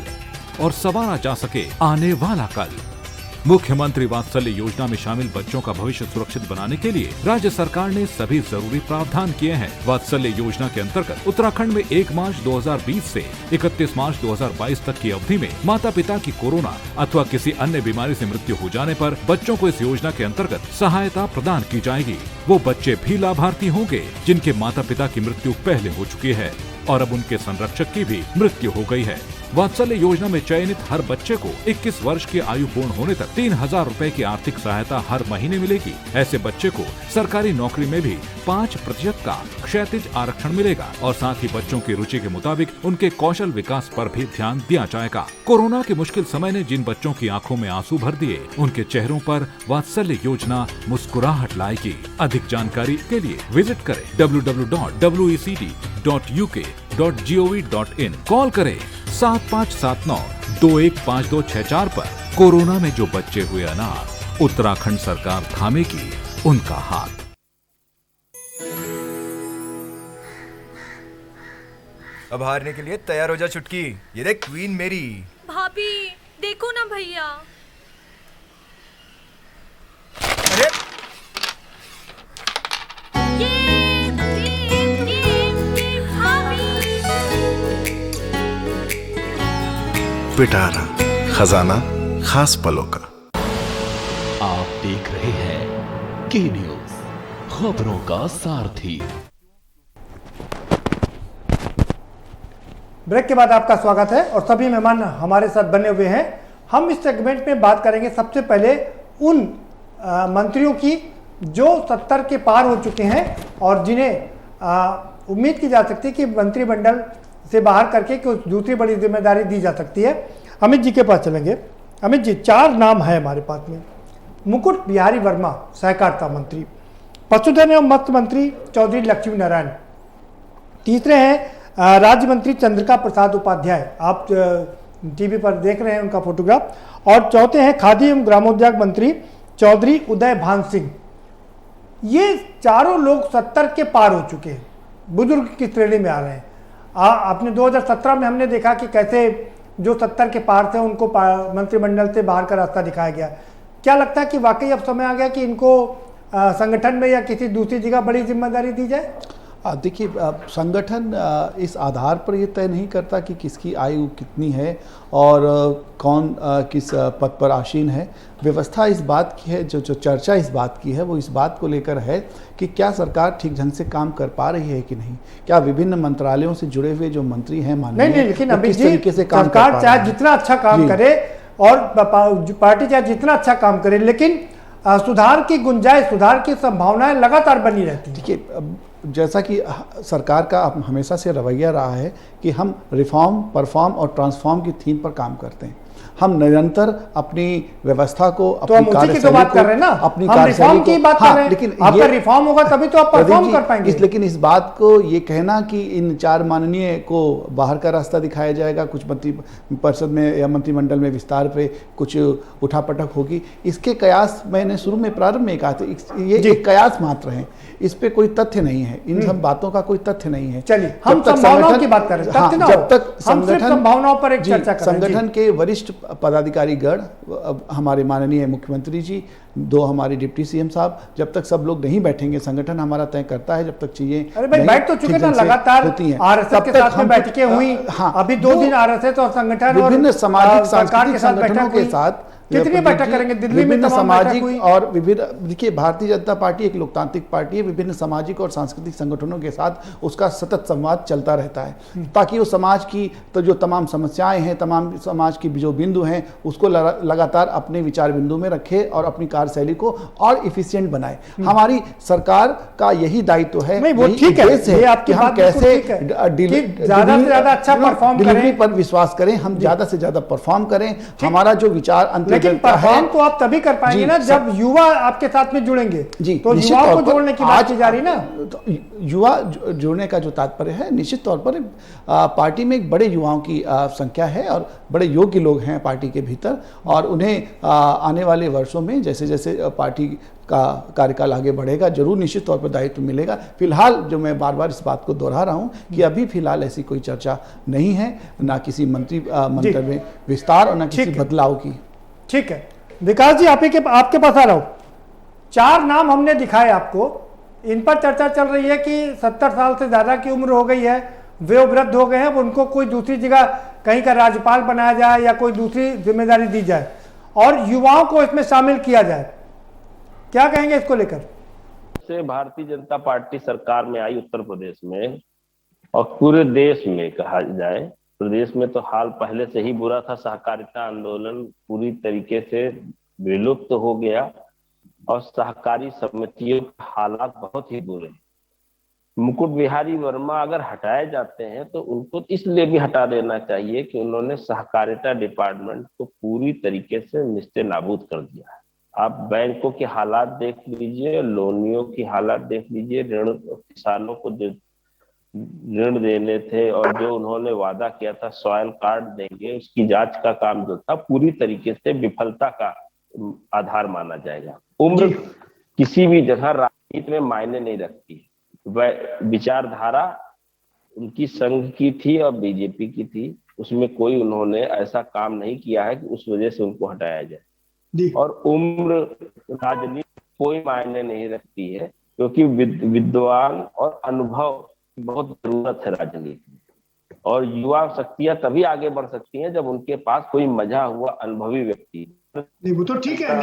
और संवारा जा सके आने वाला कल। मुख्यमंत्री वात्सल्य योजना में शामिल बच्चों का भविष्य सुरक्षित बनाने के लिए राज्य सरकार ने सभी जरूरी प्रावधान किए हैं। वात्सल्य योजना के अंतर्गत उत्तराखंड में 1 मार्च 2020 से 31 मार्च 2022 तक की अवधि में माता पिता की कोरोना अथवा किसी अन्य बीमारी से मृत्यु हो जाने पर बच्चों को इस योजना के अंतर्गत सहायता प्रदान की जाएगी। वो बच्चे भी लाभार्थी होंगे जिनके माता पिता की मृत्यु पहले हो चुकी है और अब उनके संरक्षक की भी मृत्यु हो गई है। वात्सल्य योजना में चयनित हर बच्चे को 21 वर्ष की आयु पूर्ण होने तक 3000 रुपए की आर्थिक सहायता हर महीने मिलेगी। ऐसे बच्चे को सरकारी नौकरी में भी 5% का क्षैतिज आरक्षण मिलेगा और साथ ही बच्चों की रुचि के मुताबिक उनके कौशल विकास पर भी ध्यान दिया जाएगा। कोरोना के मुश्किल समय ने जिन बच्चों की आंखों में आंसू भर दिए, उनके चेहरों पर वात्सल्य योजना मुस्कुराहट लाएगी। अधिक जानकारी के लिए विजिट करें www.wect.uk.gov.in। कॉल करें 7579-215264 पर। कोरोना में जो बच्चे हुए अनाथ, उत्तराखंड सरकार थामेगी उनका हाथ। अब हारने के लिए तैयार हो जा चुटकी। ये देख क्वीन मेरी। भाभी देखो ना भैया। अरे पिटारा खजाना खास पलों का। आप देख रहे हैं के न्यूज, खबरों का सारथी। ब्रेक के बाद आपका स्वागत है और सभी मेहमान हमारे साथ बने हुए हैं। हम इस सेगमेंट में बात करेंगे सबसे पहले उन मंत्रियों की जो 70 के पार हो चुके हैं और जिन्हें उम्मीद की जा सकती है कि मंत्रिमंडल से बाहर करके कुछ दूसरी बड़ी जिम्मेदारी दी जा सकती है। अमित जी के पास चलेंगे। अमित जी, 4 नाम है हमारे पास में। मुकुट बिहारी वर्मा सहकारिता मंत्री, पशुधन एवं मत्स्य मंत्री चौधरी लक्ष्मी नारायण, तीसरे हैं राज्य मंत्री चंद्रिका प्रसाद उपाध्याय, आप टीवी पर देख रहे हैं उनका फोटोग्राफ, और चौथे हैं खादी एवं ग्रामोद्योग मंत्री चौधरी उदय भान सिंह। ये चारों लोग 70 के पार हो चुके हैं, बुजुर्ग की श्रेणी में आ रहे हैं। आपने 2017 में हमने देखा कि कैसे जो 70 के पार थे उनको मंत्रिमंडल से बाहर का रास्ता दिखाया गया। क्या लगता है कि वाकई अब समय आ गया कि इनको संगठन में या किसी दूसरी जगह बड़ी जिम्मेदारी दी जाए? देखिए, संगठन इस आधार पर ये तय नहीं करता कि किसकी आयु कितनी है और कौन किस पद पर आसीन है। व्यवस्था इस बात की है, जो चर्चा इस बात की है वो इस बात को लेकर है कि क्या सरकार ठीक ढंग से काम कर पा रही है कि नहीं, क्या विभिन्न मंत्रालयों से जुड़े हुए जो मंत्री हैं माननीय, नहीं, लेकिन अभी किस तरीके से काम सरकार चाहे जितना अच्छा काम करे और पार्टी चाहे जितना अच्छा काम करे, लेकिन सुधार की गुंजाइश, सुधार की संभावनाएं लगातार बनी रहती हैं। देखिए, जैसा कि सरकार का हमेशा से रवैया रहा है कि हम रिफॉर्म, परफॉर्म और ट्रांसफॉर्म की थीम पर काम करते हैं। हम निरंतर अपनी व्यवस्था को, तो हम उसी की तो बात कर रहे हैं ना, अपनी हम रिफॉर्म की बात कर रहे हैं। लेकिन आपका रिफॉर्म होगा तभी तो आप परफॉर्म कर पाएंगे। लेकिन इस बात को ये कहना कि इन 4 माननीय को बाहर का रास्ता दिखाया जाएगा, कुछ मंत्री परिषद में या मंत्रिमंडल में विस्तार पे कुछ उठापटक होगी, इसके कयास मैंने शुरू में प्रारंभ में कहा था, ये एक कयास मात्र है, इस पे कोई तथ्य नहीं है, इन सब बातों का कोई तथ्य नहीं है। चलिए, हम संभावनाओं की बात कर रहे हैं, जब तक संभावनाओं पर एक चर्चा कर रहे हैं। संगठन के वरिष्ठ पदाधिकारी गण, हमारे माननीय मुख्यमंत्री जी, 2 हमारे डिप्टी सीएम साहब, जब तक सब लोग नहीं बैठेंगे, संगठन हमारा तय करता है, जब तक चीजें अरे भाई बैठ तो चुके ना, लगातार आरएसएस के साथ में बैठकें हुई। हाँ, अभी 2 दिन आरएसएस और संगठन और विभिन्न सामाजिक सांस्कृतिक संगठनों के साथ कितनी बैठक करेंगे दिल्ली में? विभिन्न सामाजिक और विभिन्न, देखिए भारतीय जनता पार्टी एक लोकतांत्रिक पार्टी है, विभिन्न सामाजिक और सांस्कृतिक संगठनों के साथ उसका सतत संवाद चलता रहता है, ताकि वो समाज की तो जो तमाम समस्याएं हैं, तमाम समाज की जो बिंदु हैं, उसको लगातार अपने विचार बिंदु में रखे और अपनी कार्यशैली को और इफिशिएंट बनाए। हमारी सरकार का यही दायित्व है, नहीं वो ठीक है, ये आपकी हम कैसे ज्यादा से ज्यादा अच्छा परफॉर्म डिलीवरी पर विश्वास करें, हम ज्यादा से ज्यादा परफॉर्म करें, हमारा जो विचार लेकिन परफॉर्म तो आप तभी कर पाएंगे ना जब युवा आपके साथ में जुड़ेंगे। जी, तो युवाओं को जोड़ने की बात की जा रही ना, तो युवा जुड़ने का जो तात्पर्य है, निश्चित तौर पर पार्टी में एक बड़े युवाओं की संख्या है और बड़े योग्य लोग हैं पार्टी के भीतर, और उन्हें आने वाले वर्षों में जैसे जैसे पार्टी का कार्यकाल आगे बढ़ेगा, जरूर निश्चित तौर पर दायित्व मिलेगा। फिलहाल जो मैं बार बार इस बात को दोहरा रहा हूं कि अभी फिलहाल ऐसी कोई चर्चा नहीं है, ना किसी मंत्री में विस्तार और ना किसी बदलाव की। ठीक है विकास जी, आपके पास आ रहा हूं। 4 नाम हमने दिखाए आपको, इन पर चर्चा चल रही है कि 70 साल से ज्यादा की उम्र हो गई है, वे वृद्ध हो गए हैं, उनको कोई दूसरी जगह कहीं का राज्यपाल बनाया जाए या कोई दूसरी जिम्मेदारी दी जाए और युवाओं को इसमें शामिल किया जाए। क्या कहेंगे इसको लेकर? से भारतीय जनता पार्टी सरकार में आई उत्तर प्रदेश में, और पूरे देश में कहा जाए, प्रदेश में तो हाल पहले से ही बुरा था, सहकारिता आंदोलन पूरी तरीके से विलुप्त हो गया और सहकारी समितियों के हालात बहुत ही बुरे। मुकुट बिहारी वर्मा अगर हटाए जाते हैं तो उनको इसलिए भी हटा देना चाहिए कि उन्होंने सहकारिता डिपार्टमेंट को पूरी तरीके से निस्ते नाबूद कर दिया है। आप बैंकों के हालात देख लीजिए, लोनियों की हालात देख लीजिए, ऋण किसानों को जो ऋण देने थे और जो उन्होंने वादा किया था सॉयल कार्ड देंगे, उसकी जांच का काम जो था पूरी तरीके से विफलता का आधार माना जाएगा। उम्र किसी भी जगह राजनीति में मायने नहीं रखती। वह विचारधारा उनकी संघ की थी और बीजेपी की थी, उसमें कोई उन्होंने ऐसा काम नहीं किया है कि उस वजह से उनको हटाया जाए। और उम्र राजनीति कोई मायने नहीं रखती है, क्योंकि विद्वान और अनुभव बहुत जरूरत है राजनीति में, और युवा शक्तियां तभी आगे बढ़ सकती हैं जब उनके पास कोई मजा हुआ अनुभवी व्यक्ति। नहीं वो तो ठीक है,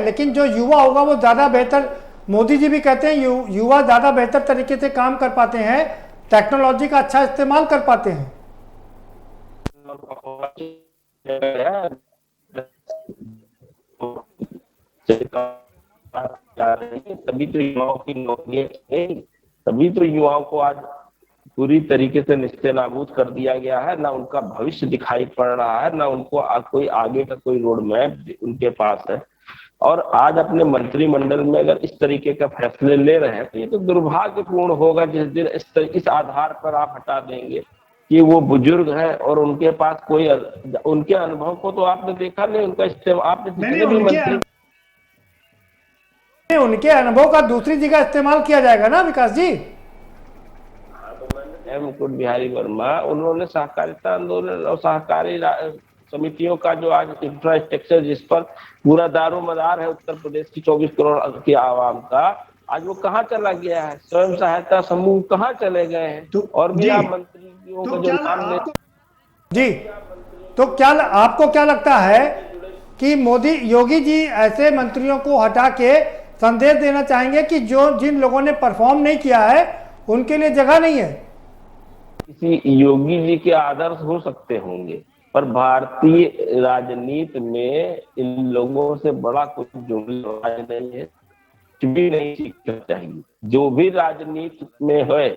लेकिन जो युवा होगा वो ज्यादा बेहतर, मोदी जी भी कहते हैं युवा ज्यादा बेहतर तरीके से काम कर पाते हैं, टेक्नोलॉजी का अच्छा इस्तेमाल कर पाते हैं। तभी तो युवाओं की नौकरियां, तभी तो युवाओं को आज पूरी तरीके से निस्तेनाबूद कर दिया गया है, ना उनका भविष्य दिखाई पड़ रहा है, ना उनको कोई आगे का कोई रोड मैप उनके पास है। और आज अपने मंत्रिमंडल में अगर इस तरीके का फैसले ले रहे हैं तो ये तो दुर्भाग्यपूर्ण होगा जिस दिन इस आधार पर आप हटा देंगे कि वो बुजुर्ग है और उनके पास कोई, उनके अनुभव को तो आपने देखा नहीं, उनका इस्तेमाल आपने जितने भी मंत्री, उनके अनुभव का दूसरी जगह इस्तेमाल किया जाएगा ना विकास जी। मुकुट बिहारी वर्मा, उन्होंने सहकारिता आंदोलन और सहकारी समितियों का जो आज इंफ्रास्ट्रक्चर जिस पर पूरा दारोमदार है उत्तर प्रदेश की 24 करोड़ की आवाम का, आज वो कहाँ चला गया है? स्वयं सहायता समूह कहाँ चले गए हैं? और भी आप मंत्रियों का जो नाम जी, तो क्या आपको क्या लगता है कि मोदी योगी जी ऐसे मंत्रियों को हटा के संदेश देना चाहेंगे कि जिन लोगों ने परफॉर्म नहीं किया है उनके लिए जगह नहीं है? किसी योगी जी के आदर्श हो सकते होंगे, पर भारतीय राजनीति में इन लोगों से बड़ा कुछ जुमलेबाज नहीं है, कुछ भी नहीं सीखना चाहिए। जो भी राजनीति में है,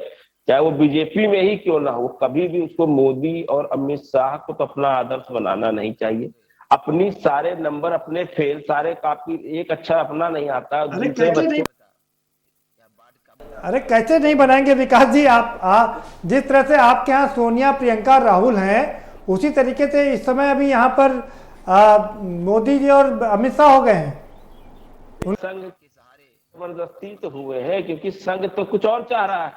चाहे वो बीजेपी में ही क्यों ना हो, कभी भी उसको मोदी और अमित शाह को तो अपना आदर्श बनाना नहीं चाहिए। अपनी सारे नंबर अपने फेल, सारे कॉपी, एक अच्छा अपना नहीं आता। अरे कैसे नहीं बनाएंगे विकास जी? आप जिस तरह से आपके यहाँ सोनिया, प्रियंका, राहुल हैं, उसी तरीके से इस समय अभी यहाँ पर मोदी जी और अमित शाह हो गए हैं। संघ के सहारे जबरदस्ती तो हुए हैं, क्योंकि संघ तो कुछ और चाह रहा है।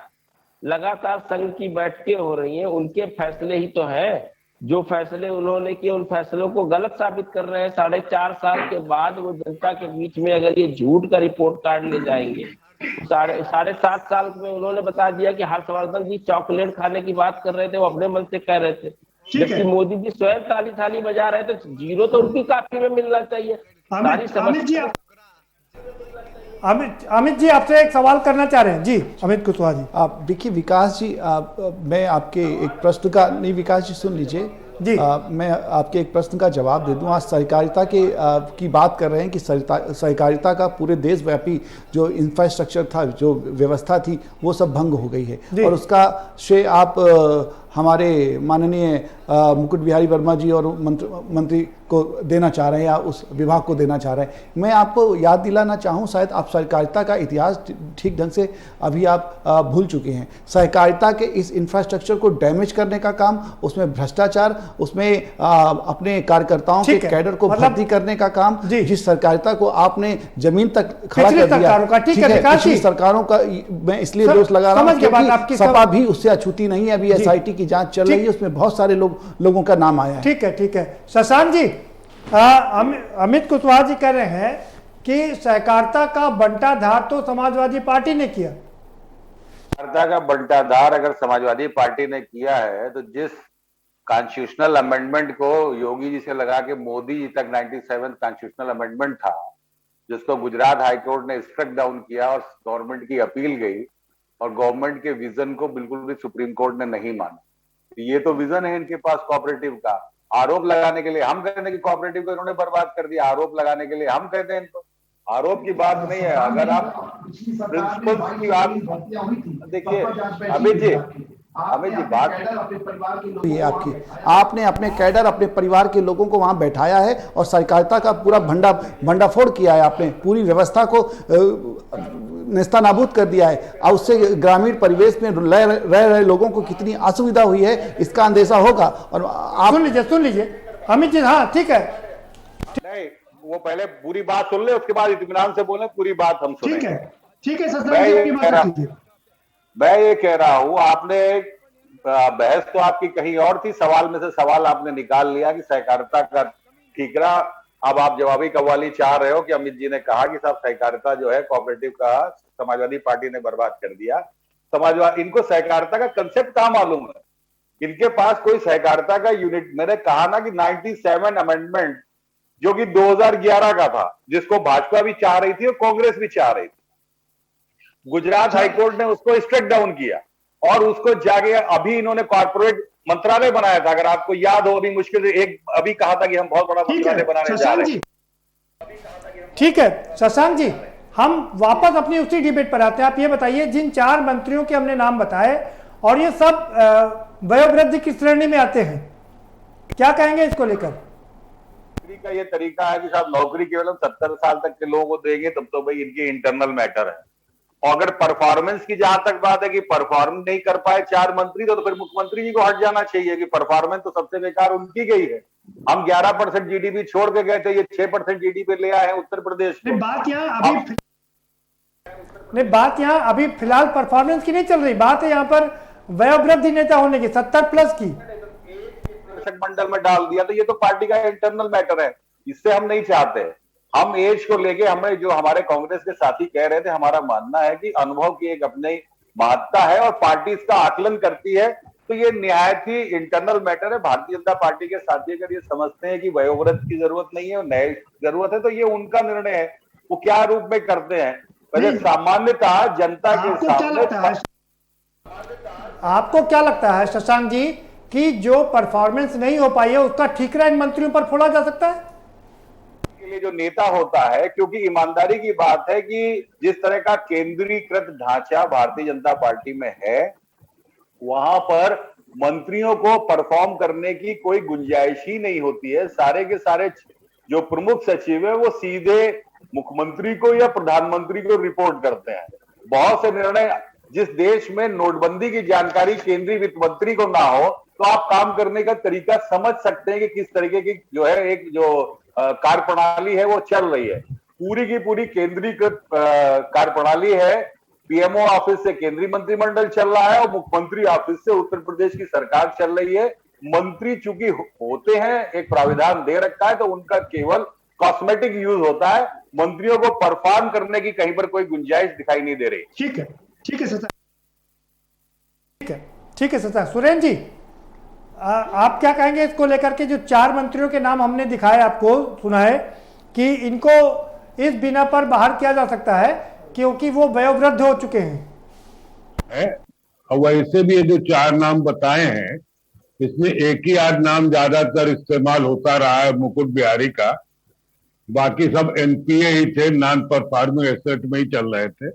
लगातार संघ की बैठकें हो रही हैं, उनके फैसले ही तो है। जो फैसले उन्होंने किए, उन फैसलों को गलत साबित कर रहे हैं। 4.5 साल के बाद वो जनता के बीच में अगर ये झूठ का रिपोर्ट कार्ड ले जाएंगे, 7.5 साल में उन्होंने बता दिया कि हर्षवर्धन जी चॉकलेट खाने की बात कर रहे थे, वो अपने मन से कह रहे थे, जबकि मोदी जी स्वयं ताली थाली बजा रहे थे। जीरो तो उनकी कॉपी में मिलना चाहिए। अमित जी आपसे एक सवाल करना चाह रहे हैं जी, अमित कुशवाहा जी। आप देखिए विकास जी, मैं आपके एक प्रश्न का, नहीं विकास जी सुन लीजिए जी, मैं आपके एक प्रश्न का जवाब दे दूं। आज सहकारिता की बात कर रहे हैं कि सहकारिता का पूरे देशव्यापी जो इंफ्रास्ट्रक्चर था, जो व्यवस्था थी, वो सब भंग हो गई है और उसका श्रेय आप हमारे माननीय मुकुट बिहारी वर्मा जी और मंत्री को देना चाह रहे हैं या उस विभाग को देना चाह रहे हैं। मैं आपको याद दिलाना चाहूँ, शायद आप सहकारिता का इतिहास ठीक ढंग से अभी आप भूल चुके हैं। सहकारिता के इस इंफ्रास्ट्रक्चर को डैमेज करने का काम, उसमें भ्रष्टाचार, उसमें अपने कार्यकर्ताओं के कैडर को भर्ती करने का काम, जिस सहकारिता को आपने जमीन तक खड़ा कर दिया, पिछली सरकारों का मैं इसलिए दोष लगा रहा हूँ कि सपा भी उससे अछूती नहीं है। अभी SIT की जांच चल रही है, उसमें बहुत सारे लोगों का नाम आया है। ठीक है, ठीक है। शशांक जी, अमित कुशवाहा जी कह रहे हैं कि सहकारिता का बंटाधार तो समाजवादी पार्टी ने किया। सहकारिता का बंटाधार अगर समाजवादी पार्टी ने किया है, तो जिस कॉन्स्टिट्यूशनल अमेंडमेंट को योगी जी से लगा के मोदी जी तक 97 कॉन्स्टिट्यूशनल अमेंडमेंट था, जिसको गुजरात हाईकोर्ट ने स्ट्रक डाउन किया और गवर्नमेंट की अपील गई और गवर्नमेंट के विजन को बिल्कुल भी सुप्रीम कोर्ट ने नहीं माना। ये तो विजन है इनके पास कोऑपरेटिव का। आरोप लगाने के लिए हम कहते हैं कि कोऑपरेटिव को इन्होंने बर्बाद कर दिया, आरोप लगाने के लिए हम कहते हैं इनको। आरोप की बात नहीं है। अगर आप प्रिंसिपल्स की बात देखिए, अमित जी बात ये आपने अपने कैडर, अपने परिवार के लोगों को वहां बैठाया है और सहकारिता का पूरा भंडाफोड़ किया है। आपने पूरी व्यवस्था को नेस्तनाबूद कर दिया है और उससे ग्रामीण परिवेश में रह रहे लोगों को कितनी असुविधा हुई है, इसका अंदेशा होगा। और आप सुन लीजिए अमित जी। हाँ ठीक है, नहीं वो पहले पूरी बात सुन ले, उसके बाद इत्मीनान से बोले, पूरी बात हम सुनेंगे। ठीक है। मैं ये कह रहा हूँ, आपने बहस तो आपकी कहीं और थी, सवाल में से सवाल आपने निकाल लिया कि सहकारिता का ठीकरा। अब आप जवाबी कव्वाली चाह रहे हो कि अमित जी ने कहा कि साहब सहकारिता जो है कोऑपरेटिव का समाजवादी पार्टी ने बर्बाद कर दिया। समाजवादी, इनको सहकारिता का कंसेप्ट कहाँ मालूम है? इनके पास कोई सहकारिता का यूनिट, मैंने कहा ना कि 97 अमेंडमेंट जो कि 2011 का था, जिसको भाजपा भी चाह रही थी और कांग्रेस भी चाह रही थी, गुजरात हाईकोर्ट ने उसको स्ट्रक डाउन किया और उसको जाके अभी इन्होंने कॉर्पोरेट मंत्रालय बनाया था। अगर आपको याद हो, अभी मुश्किल से एक अभी कहा था कि हम बहुत बड़ा मंत्रालय बनाने जा रहे हैं। ठीक है शशांक जी, हम वापस अपनी उसी डिबेट पर आते हैं। आप ये बताइए, जिन 4 मंत्रियों के हमने नाम बताए और ये सब वयोवृद्ध की श्रेणी में आते हैं, क्या कहेंगे इसको लेकर? का ये तरीका है कि साहब नौकरी केवल 70 साल तक के लोगों को देंगे, तब तो भाई इनकी इंटरनल मैटर है। और अगर परफॉर्मेंस की जहां तक बात है कि परफॉर्म नहीं कर पाए 4 मंत्री, तो फिर मुख्यमंत्री जी को हट जाना चाहिए कि परफॉर्मेंस तो सबसे बेकार उनकी गई है। हम 11% GDP छोड़ के गए थे, ये 6% GDP ले आए हैं उत्तर प्रदेश में। बात यहाँ अभी फिलहाल परफॉर्मेंस की नहीं चल रही, बात है यहाँ पर वयोवृद्ध नेता होने की, 70+ की मंडल में डाल दिया। तो ये तो पार्टी का इंटरनल मैटर है, इससे हम नहीं चाहते। हम एज को लेके, हमें जो हमारे कांग्रेस के साथी कह रहे थे, हमारा मानना है कि अनुभव की एक अपनी महत्ता है और पार्टी इसका आकलन करती है। तो ये निहायत ही इंटरनल मैटर है। भारतीय जनता पार्टी के साथी अगर ये समझते हैं कि वयोवृद्ध की जरूरत नहीं है और नए जरूरत है, तो ये उनका निर्णय है, वो क्या रूप में करते हैं। वैसे सामान्यतः जनता के सामने आपको क्या लगता है शशांक जी कि जो परफॉर्मेंस नहीं हो पाई है उसका ठीकरा इन मंत्रियों पर फोड़ा जा सकता है? के लिए जो नेता होता है, क्योंकि ईमानदारी की बात है कि जिस तरह का केंद्रीकृत ढांचा भारतीय जनता पार्टी में है, वहां पर मंत्रियों को परफॉर्म करने की कोई गुंजाइश ही नहीं होती है। सारे के सारे जो प्रमुख सचिव है वो सीधे मुख्यमंत्री को या प्रधानमंत्री को रिपोर्ट करते हैं। बहुत से निर्णय, जिस देश में नोटबंदी की जानकारी केंद्रीय वित्त मंत्री को ना हो, तो आप काम करने का तरीका समझ सकते हैं कि किस तरीके की जो है एक जो कार्यप्रणाली है वो चल रही है। पूरी की पूरी केंद्रीकृत कार्यप्रणाली है। पीएमओ ऑफिस से केंद्रीय मंत्रिमंडल चल रहा है और मुख्यमंत्री ऑफिस से उत्तर प्रदेश की सरकार चल रही है। मंत्री चूंकि होते हैं, एक प्राविधान दे रखा है, तो उनका केवल कॉस्मेटिक यूज होता है। मंत्रियों को परफॉर्म करने की कहीं पर कोई गुंजाइश दिखाई नहीं दे रही। ठीक है, ठीक है सचा, ठीक है सचा। सुरेंद्र जी, आप क्या कहेंगे इसको लेकर के? जो 4 मंत्रियों के नाम हमने दिखाए, आपको सुना है कि इनको इस बिना पर बाहर किया जा सकता है क्योंकि वो वयोवृद्ध हो चुके हैं। और वैसे भी ये जो 4 नाम बताए हैं, इसमें एक ही आध नाम ज्यादातर इस्तेमाल होता रहा है, मुकुट बिहारी का। बाकी सब एनपीए ही थे, नॉन परफॉर्मिंग एसेट में ही चल रहे थे।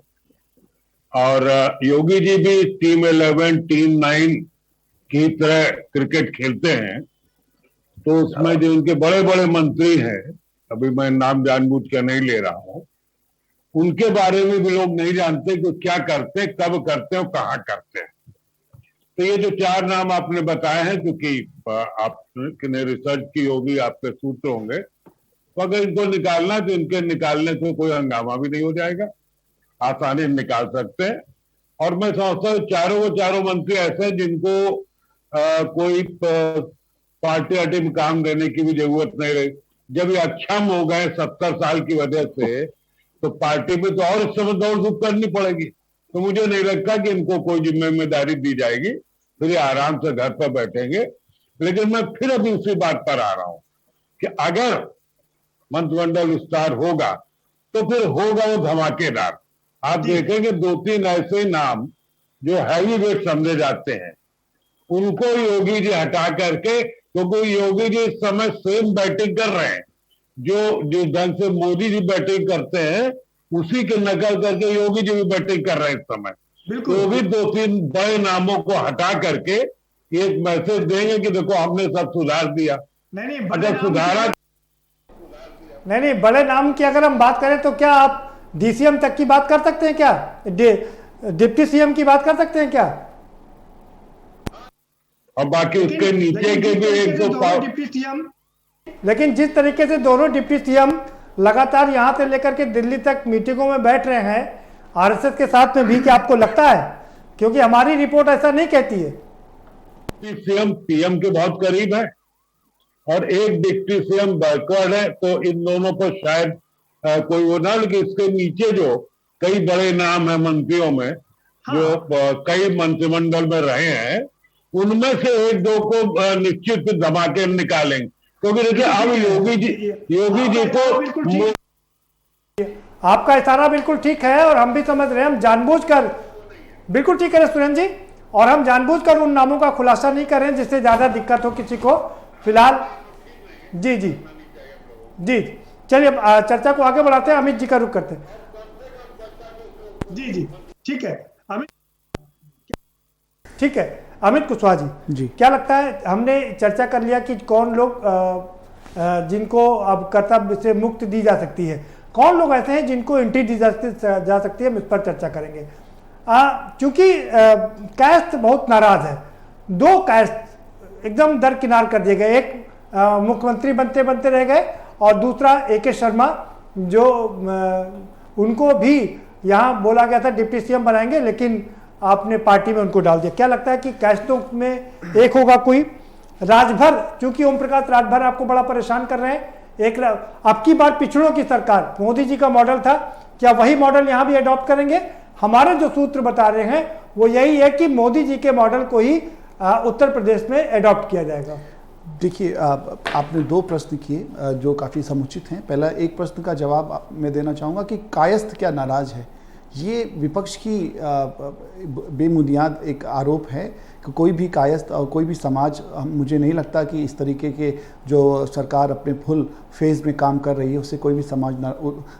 और योगी जी भी टीम 11, टीम 9 की तरह क्रिकेट खेलते हैं। तो उसमें जो इनके बड़े बड़े मंत्री हैं, अभी मैं नाम जानबूझ कर नहीं ले रहा हूं, उनके बारे में भी लोग नहीं जानते कि क्या करते, कब करते और कहाँ करते हैं। तो ये जो 4 नाम आपने बताए हैं, क्योंकि आपने रिसर्च की होगी, आपके सूत्र होंगे, तो अगर इनको निकालना तो इनके निकालने से कोई हंगामा भी नहीं हो जाएगा, आसानी से निकाल सकते हैं। और मैं समझता हूँ चारों मंत्री ऐसे हैं जिनको कोई पार्टी वार्टी में काम देने की भी जरूरत नहीं रही। जब ये अक्षम हो गए 70 साल की वजह से, तो पार्टी में तो और इस समय दौड़ धूप करनी पड़ेगी। तो मुझे नहीं लगता कि इनको कोई जिम्मेदारी दी जाएगी, फिर ये आराम से घर पर बैठेंगे। लेकिन मैं फिर अभी उसी बात पर आ रहा हूं कि अगर मंत्रिमंडल विस्तार होगा तो फिर होगा वो धमाकेदार। आप देखेंगे 2-3 ऐसे नाम जो हैवी वेट समझे जाते हैं, उनको योगी जी हटा करके, क्योंकि योगी जी इस समय सेम बैटिंग कर रहे हैं जो ढंग से मोदी जी बैटिंग करते हैं, उसी के नकल करके योगी जी भी बैटिंग कर रहे हैं इस समय। तो भी 2-3 बड़े नामों को हटा करके एक मैसेज देंगे कि देखो हमने सब सुधार दिया। नहीं, अगर सुधारा नहीं, बड़े नाम की अगर हम बात करें तो क्या आप डीसीएम तक की बात कर सकते हैं? क्या डिप्टी सीएम की बात कर सकते हैं क्या? और बाकी उसके नीचे के भी 1-2 डिप्टी सीएम, लेकिन जिस तरीके से दोनों डिप्टी सीएम लगातार यहां से लेकर के दिल्ली तक मीटिंगों में बैठ रहे हैं आरएसएस के साथ में भी, क्या आपको लगता है? क्योंकि हमारी रिपोर्ट ऐसा नहीं कहती है। सीएम पीएम के बहुत करीब है और एक डिप्टी सीएम बैकवर्ड है, तो इन दोनों पर शायद कोई वो ना, लेकिन इसके नीचे जो कई बड़े नाम है मंत्रियों में, जो कई मंत्रिमंडल में रहे हैं, उनमें से 1-2 को निश्चित धमाके निकालेंगे। क्योंकि देखिए अब योगी जी को, आपका इशारा बिल्कुल ठीक है और हम भी समझ रहे हैं, हम जानबूझकर, बिल्कुल ठीक है सुरेंद्र जी, और हम जानबूझकर उन नामों का खुलासा नहीं कर रहे हैं जिससे ज्यादा दिक्कत हो किसी को फिलहाल। जी जी जी, चलिए चर्चा को आगे बढ़ाते हैं, अमित जी का रुख करते हैं। जी जी, ठीक है अमित, ठीक है अमित कुशवाहा जी, क्या लगता है, हमने चर्चा कर लिया कि कौन लोग जिनको अब कर्तव्य से मुक्त दी जा सकती है, कौन लोग ऐसे हैं जिनको एंट्री दी जा सकती है, हम इस पर चर्चा करेंगे। चूंकि कैस्ट बहुत नाराज है, 2 कैस्ट एकदम दरकिनार कर दिए गए, एक मुख्यमंत्री बनते बनते रह गए और दूसरा AK शर्मा, जो उनको भी यहाँ बोला गया था डिप्टी सीएम बनाएंगे, लेकिन आपने पार्टी में उनको डाल दिया। क्या लगता है कि कैस्टों में एक होगा कोई? राजभर, चूंकि ओम प्रकाश राजभर आपको बड़ा परेशान कर रहे हैं, एक अब की बार पिछड़ों की सरकार, मोदी जी का मॉडल था, क्या वही मॉडल यहाँ भी अडॉप्ट करेंगे? हमारे जो सूत्र बता रहे हैं वो यही है कि मोदी जी के मॉडल को ही उत्तर प्रदेश में अडॉप्ट किया जाएगा। देखिए, आपने 2 प्रश्न किए जो काफ़ी समुचित हैं। पहला एक प्रश्न का जवाब मैं देना चाहूँगा कि कायस्थ क्या नाराज है। ये विपक्ष की बेबुनियाद एक आरोप है। कोई भी कायस्थ और कोई भी समाज, मुझे नहीं लगता कि इस तरीके के जो सरकार अपने फुल फेज में काम कर रही है उससे कोई भी समाज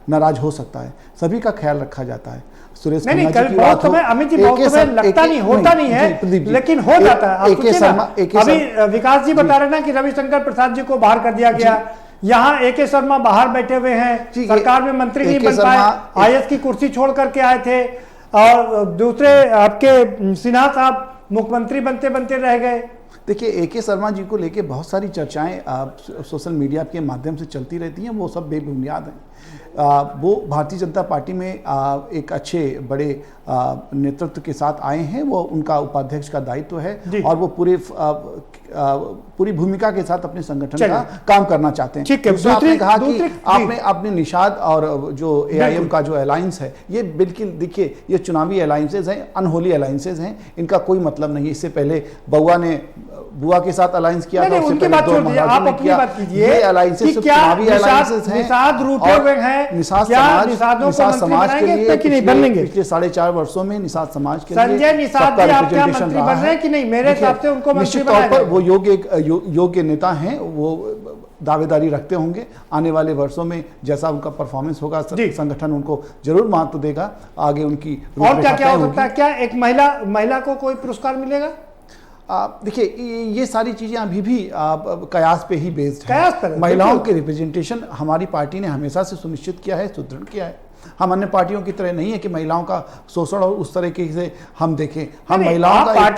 नाराज हो सकता है। सभी का ख्याल रखा जाता है। सुरेश नहीं, बहुत समय अमित जी, बहुत समय लगता नहीं, होता नहीं है, लेकिन हो जाता है। आप सोचिए ना, अभी विकास जी बता रहे ना कि रविशंकर प्रसाद जी को बाहर कर दिया गया, यहाँ AK शर्मा बाहर बैठे हुए हैं, सरकार में मंत्री नहीं बन पाए, IS की कुर्सी छोड़ करके आए थे, और दूसरे आपके सिन्हा साहब मुख्यमंत्री बनते बनते रह गए। देखिए, AK शर्मा जी को लेके बहुत सारी चर्चाएं सोशल मीडिया के माध्यम से चलती रहती हैं, वो सब बेबुनियाद हैं। वो भारतीय जनता पार्टी में एक अच्छे बड़े नेतृत्व के साथ आए हैं, वो उनका उपाध्यक्ष का दायित्व है और वो पूरी भूमिका के साथ अपने संगठन का काम करना चाहते हैं। ठीक है, आपने कहा कि आपने निषाद और जो AIM का जो अलायंस है, ये बिल्कुल देखिए, ये चुनावी अलायंसेज हैं, अनहोली अलायंसेज हैं, इनका कोई मतलब नहीं। इससे पहले बुआ के साथ अलायंस किया था, उनकी बात छोड़ दीजिए, आप अपनी बात कीजिए। ये अलायंसेज चुनावी अलायंसेज हैं, निषाद रूठे हुए हैं, निषाद समाज के लिए पिछले 4.5 वर्षों में निषाद समाज के लिए संजय निषाद जी आप क्या मंत्री बन रहे हैं कि नहीं? मेरे हिसाब से उनको मंत्री बनाया पर वो योग्य नेता हैं, वो दावेदारी रखते होंगे। आने वाले वर्षों में जैसा उनका परफॉर्मेंस होगा, संगठन उनको जरूर महत्व देगा, आगे उनकी और क्या हो सकता है? क्या एक महिला को कोई पुरस्कार मिलेगा? देखिए, ये सारी चीजें अभी भी कयास पे ही बेस्ड है। महिलाओं के रिप्रेजेंटेशन हमारी पार्टी ने हमेशा से सुनिश्चित किया है, सुदृढ़ किया है। हम अन्य पार्टियों की तरह नहीं है कि महिलाओं का शोषण और उस तरीके से हम देखें। हम महिलाओं का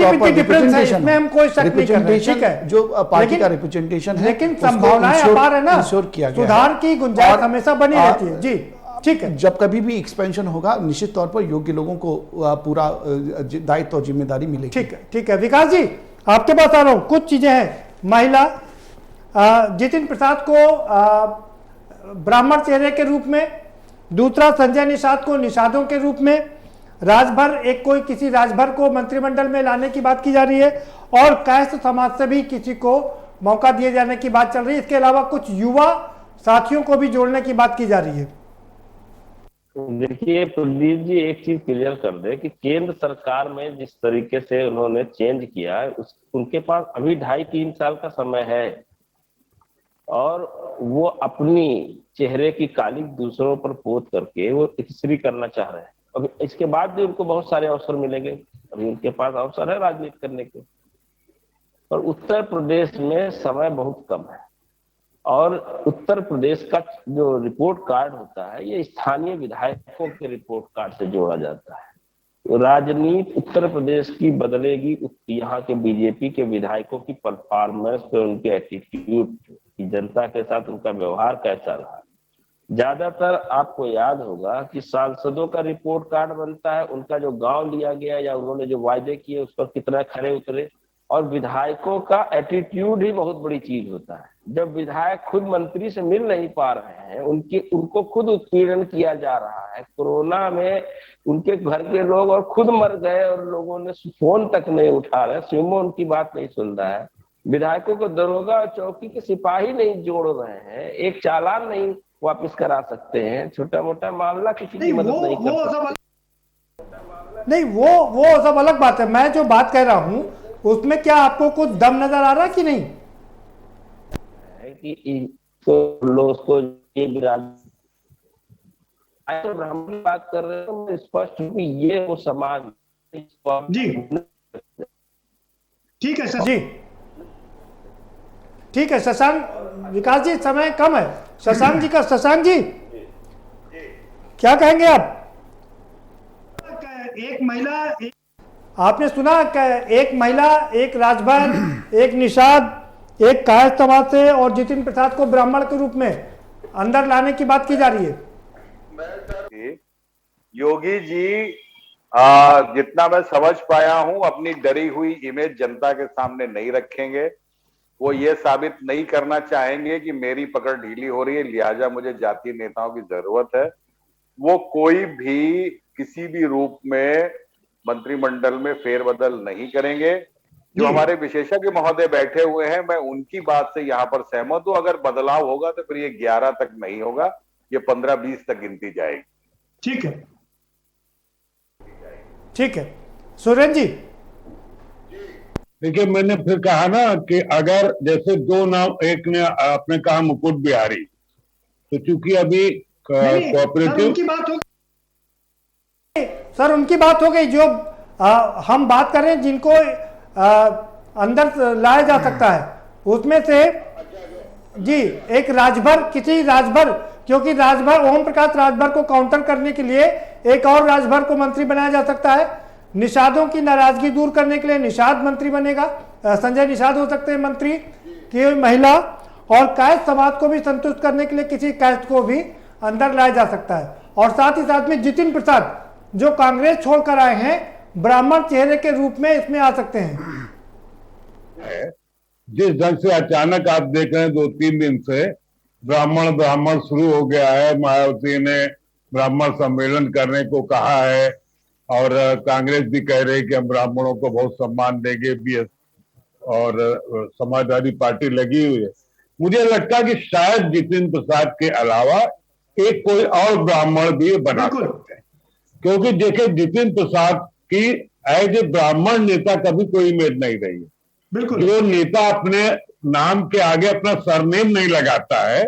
रिप्रेजेंटेशन जो पार्टी का रिप्रेजेंटेशन है, लेकिन संभावनाएं अपार है ना, सुधार की गुंजाइश हमेशा बनी रहती है। जी ठीक है, जब कभी भी एक्सपेंशन होगा, निश्चित तौर पर योग्य लोगों को पूरा दायित्व और जिम्मेदारी मिलेगी। ठीक है। विकास जी, आपके पास आ रहा हूं। कुछ चीजें हैं। महिला जितिन प्रसाद को ब्राह्मण चेहरे के रूप में, दूसरा संजय निषाद को निषादों के रूप में, राजभर किसी राजभर को मंत्रिमंडल में लाने की बात की जा रही है, और कायस्थ समाज से भी किसी को मौका दिए जाने की बात चल रही है। इसके अलावा कुछ युवा साथियों को भी जोड़ने की बात की जा रही है। देखिए प्रदीप जी, एक चीज क्लियर कर दे कि केंद्र सरकार में जिस तरीके से उन्होंने चेंज किया है, उनके पास अभी 2.5-3 साल का समय है, और वो अपनी चेहरे की कालिक दूसरों पर पोत करके वो इस्त्री करना चाह रहे हैं। अब इसके बाद भी उनको बहुत सारे अवसर मिलेंगे, अभी उनके पास अवसर है राजनीति करने के। और उत्तर प्रदेश में समय बहुत कम है, और उत्तर प्रदेश का जो रिपोर्ट कार्ड होता है, ये स्थानीय विधायकों के रिपोर्ट कार्ड से जोड़ा जाता है। राजनीति उत्तर प्रदेश की बदलेगी यहाँ के बीजेपी के विधायकों की परफॉर्मेंस पे, उनके एटीट्यूड, जनता के साथ उनका व्यवहार कैसा रहा। ज्यादातर आपको याद होगा कि सांसदों का रिपोर्ट कार्ड बनता है, उनका जो गांव लिया गया या उन्होंने जो वायदे किए उस पर कितना खरे उतरे, और विधायकों का एटीट्यूड ही बहुत बड़ी चीज होता है। जब विधायक खुद मंत्री से मिल नहीं पा रहे हैं, उनको खुद उत्पीड़न किया जा रहा है, कोरोना में उनके घर के लोग और खुद मर गए और लोगों ने फोन तक नहीं उठा रहे, सिमो उनकी बात नहीं सुन रहा है, विधायकों को दरोगा और चौकी के सिपाही नहीं जोड़ रहे हैं, एक चालान नहीं वापस करा सकते हैं, छोटा मोटा मामला किसी की मदद नहीं कर सकते। नहीं, वो सब अलग बात है। मैं जो बात कह रहा हूँ उसमें क्या आपको कुछ दम नजर आ रहा है कि नहीं? कि ब्राह्मण बात कर रहे हैं, स्पष्ट भी ये वो समाज। जी ठीक है सर जी, ठीक है। शशांक, विकास जी समय कम है, शशांक जी क्या कहेंगे आप? एक महिला, आपने सुना कि एक महिला, एक राजभर, एक निषाद, एक कायस्थ समाज से और जितिन प्रसाद को ब्राह्मण के रूप में अंदर लाने की बात की जा रही है। योगी जी जितना मैं समझ पाया हूं, अपनी डरी हुई इमेज जनता के सामने नहीं रखेंगे। वो ये साबित नहीं करना चाहेंगे कि मेरी पकड़ ढीली हो रही है, लिहाजा मुझे जातीय नेताओं की जरूरत है। वो कोई भी किसी भी रूप में मंत्रिमंडल में फेरबदल नहीं करेंगे। जो हमारे विशेषज्ञ महोदय बैठे हुए हैं, मैं उनकी बात से यहाँ पर सहमत हूं। अगर बदलाव होगा तो फिर ये 11 तक नहीं होगा, ये 15-20 तक गिनती जाएगी। ठीक है सुरेंद्र जी, देखिए मैंने फिर कहा ना कि अगर जैसे दो नाम, एक ने आपने कहा मुकुट बिहारी, तो चूंकि अभी कोऑपरेटिव सर उनकी बात हो गई। जो हम बात कर रहे हैं जिनको अंदर लाया जा सकता है, उसमें से जी एक राजभर, किसी राजभर, क्योंकि राजभर ओम प्रकाश राजभर को काउंटर करने के लिए एक और राजभर को मंत्री बनाया जा सकता है। निषादों की नाराजगी दूर करने के लिए निषाद मंत्री बनेगा, संजय निषाद हो सकते हैं मंत्री की महिला, और कायस्थ समाज को भी संतुष्ट करने के लिए किसी कायस्थ को भी अंदर लाया जा सकता है। और साथ ही साथ में जितिन प्रसाद जो कांग्रेस छोड़कर आए हैं, ब्राह्मण चेहरे के रूप में इसमें आ सकते हैं। जिस ढंग से अचानक आप देख रहे हैं 2-3 दिन से ब्राह्मण शुरू हो गया है, मायावती ने ब्राह्मण सम्मेलन करने को कहा है और कांग्रेस भी कह रही है कि हम ब्राह्मणों को बहुत सम्मान देंगे, बीएस और समाजवादी पार्टी लगी हुई है। मुझे लगता है कि शायद जितिन प्रसाद के अलावा एक कोई और ब्राह्मण भी बना सकते हैं, क्योंकि देखिए जितिन प्रसाद की एज ए ब्राह्मण नेता कभी कोई इमेज नहीं रही है। बिल्कुल, जो नेता अपने नाम के आगे अपना सरनेम नहीं लगाता है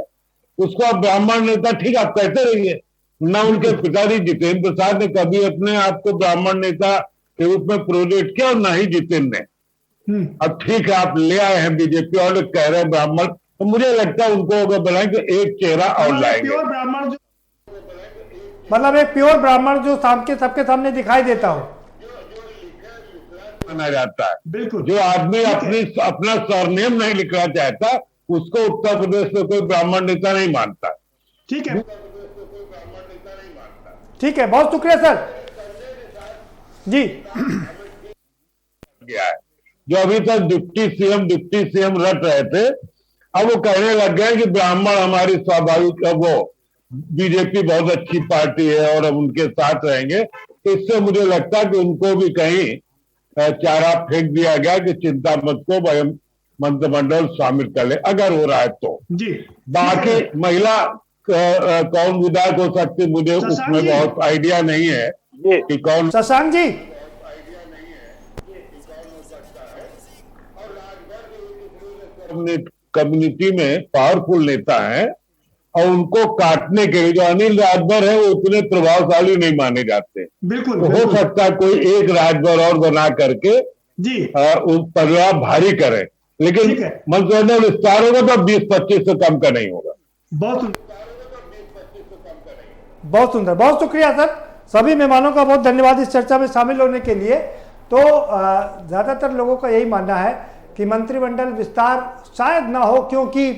उसको आप ब्राह्मण नेता, ठीक आप कहते रहिए ना। उनके पिताजी जितेंद्र प्रसाद ने कभी अपने आप को ब्राह्मण नेता के रूप में प्रोजेक्ट किया और ना ही जितेंद्र ने। अब ठीक है आप ले आए हैं बीजेपी और कह रहे हैं ब्राह्मण, तो मुझे लगता है उनको अगर बनाएंगे एक चेहरा और लाएंगे, मतलब एक प्योर ब्राह्मण जो सबके सामने दिखाई देता हो माना जाता है। बिल्कुल, जो आदमी अपना सरनेम नहीं लिखना चाहता उसको उत्तर प्रदेश में कोई ब्राह्मण नेता नहीं मानता। ठीक है, ठीक है, बहुत शुक्रिया सर जी। गया है जो अभी तक डिप्टी सीएम रट रहे थे, अब वो कहने लग गए कि ब्राह्मण हमारी स्वाभाविक, वो बीजेपी बहुत अच्छी पार्टी है और अब उनके साथ रहेंगे। तो इससे मुझे लगता है कि उनको भी कहीं चारा फेंक दिया गया कि चिंता मत को भाई मंत्रिमंडल शामिल कर ले अगर हो रहा है तो जी। बाकी महिला कौन विधायक हो सकती मुझे उसमें बहुत आइडिया नहीं है कि कौन। शशांक जी, कम्युनिटी में पावरफुल नेता हैं और उनको काटने के लिए जो अनिल राजभर है वो उतने प्रभावशाली नहीं माने जाते। बिल्कुल, तो हो सकता है कोई एक राजभर और बना करके जी उस परिवार भारी करे, लेकिन मंत्रिमंडल विस्तार होगा तो 20-25 से कम का नहीं होगा। बहुत सुंदर, बहुत शुक्रिया सर। सभी मेहमानों का बहुत धन्यवाद इस चर्चा में शामिल होने के लिए। तो ज्यादातर लोगों का यही मानना है कि मंत्रिमंडल विस्तार शायद ना हो, क्योंकि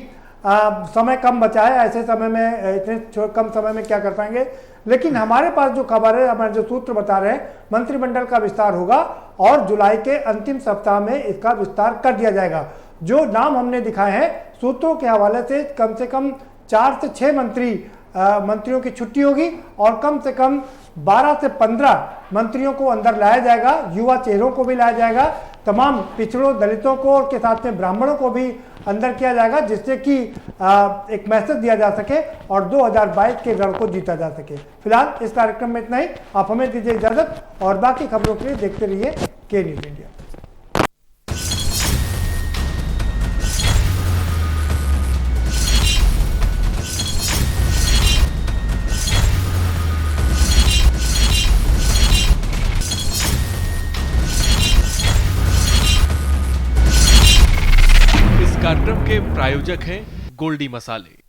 समय कम बचा है, ऐसे समय में इतने कम समय में क्या कर पाएंगे। लेकिन हमारे पास जो खबर है, हमारे जो सूत्र बता रहे हैं, मंत्रिमंडल का विस्तार होगा और जुलाई के अंतिम सप्ताह में इसका विस्तार कर दिया जाएगा। जो नाम हमने दिखाए हैं सूत्रों के हवाले से कम 4 से 6 मंत्रियों की छुट्टी होगी और कम से कम 12 से 15 मंत्रियों को अंदर लाया जाएगा। युवा चेहरों को भी लाया जाएगा, तमाम पिछड़ों दलितों को और के साथ में ब्राह्मणों को भी अंदर किया जाएगा, जिससे कि एक मैसेज दिया जा सके और 2022 के रण को जीता जा सके। फिलहाल इस कार्यक्रम में इतना ही। आप हमें दीजिए इजाजत और बाकी खबरों के लिए देखते रहिए के न्यूज इंडिया। कार्यक्रम के प्रायोजक हैं गोल्डी मसाले।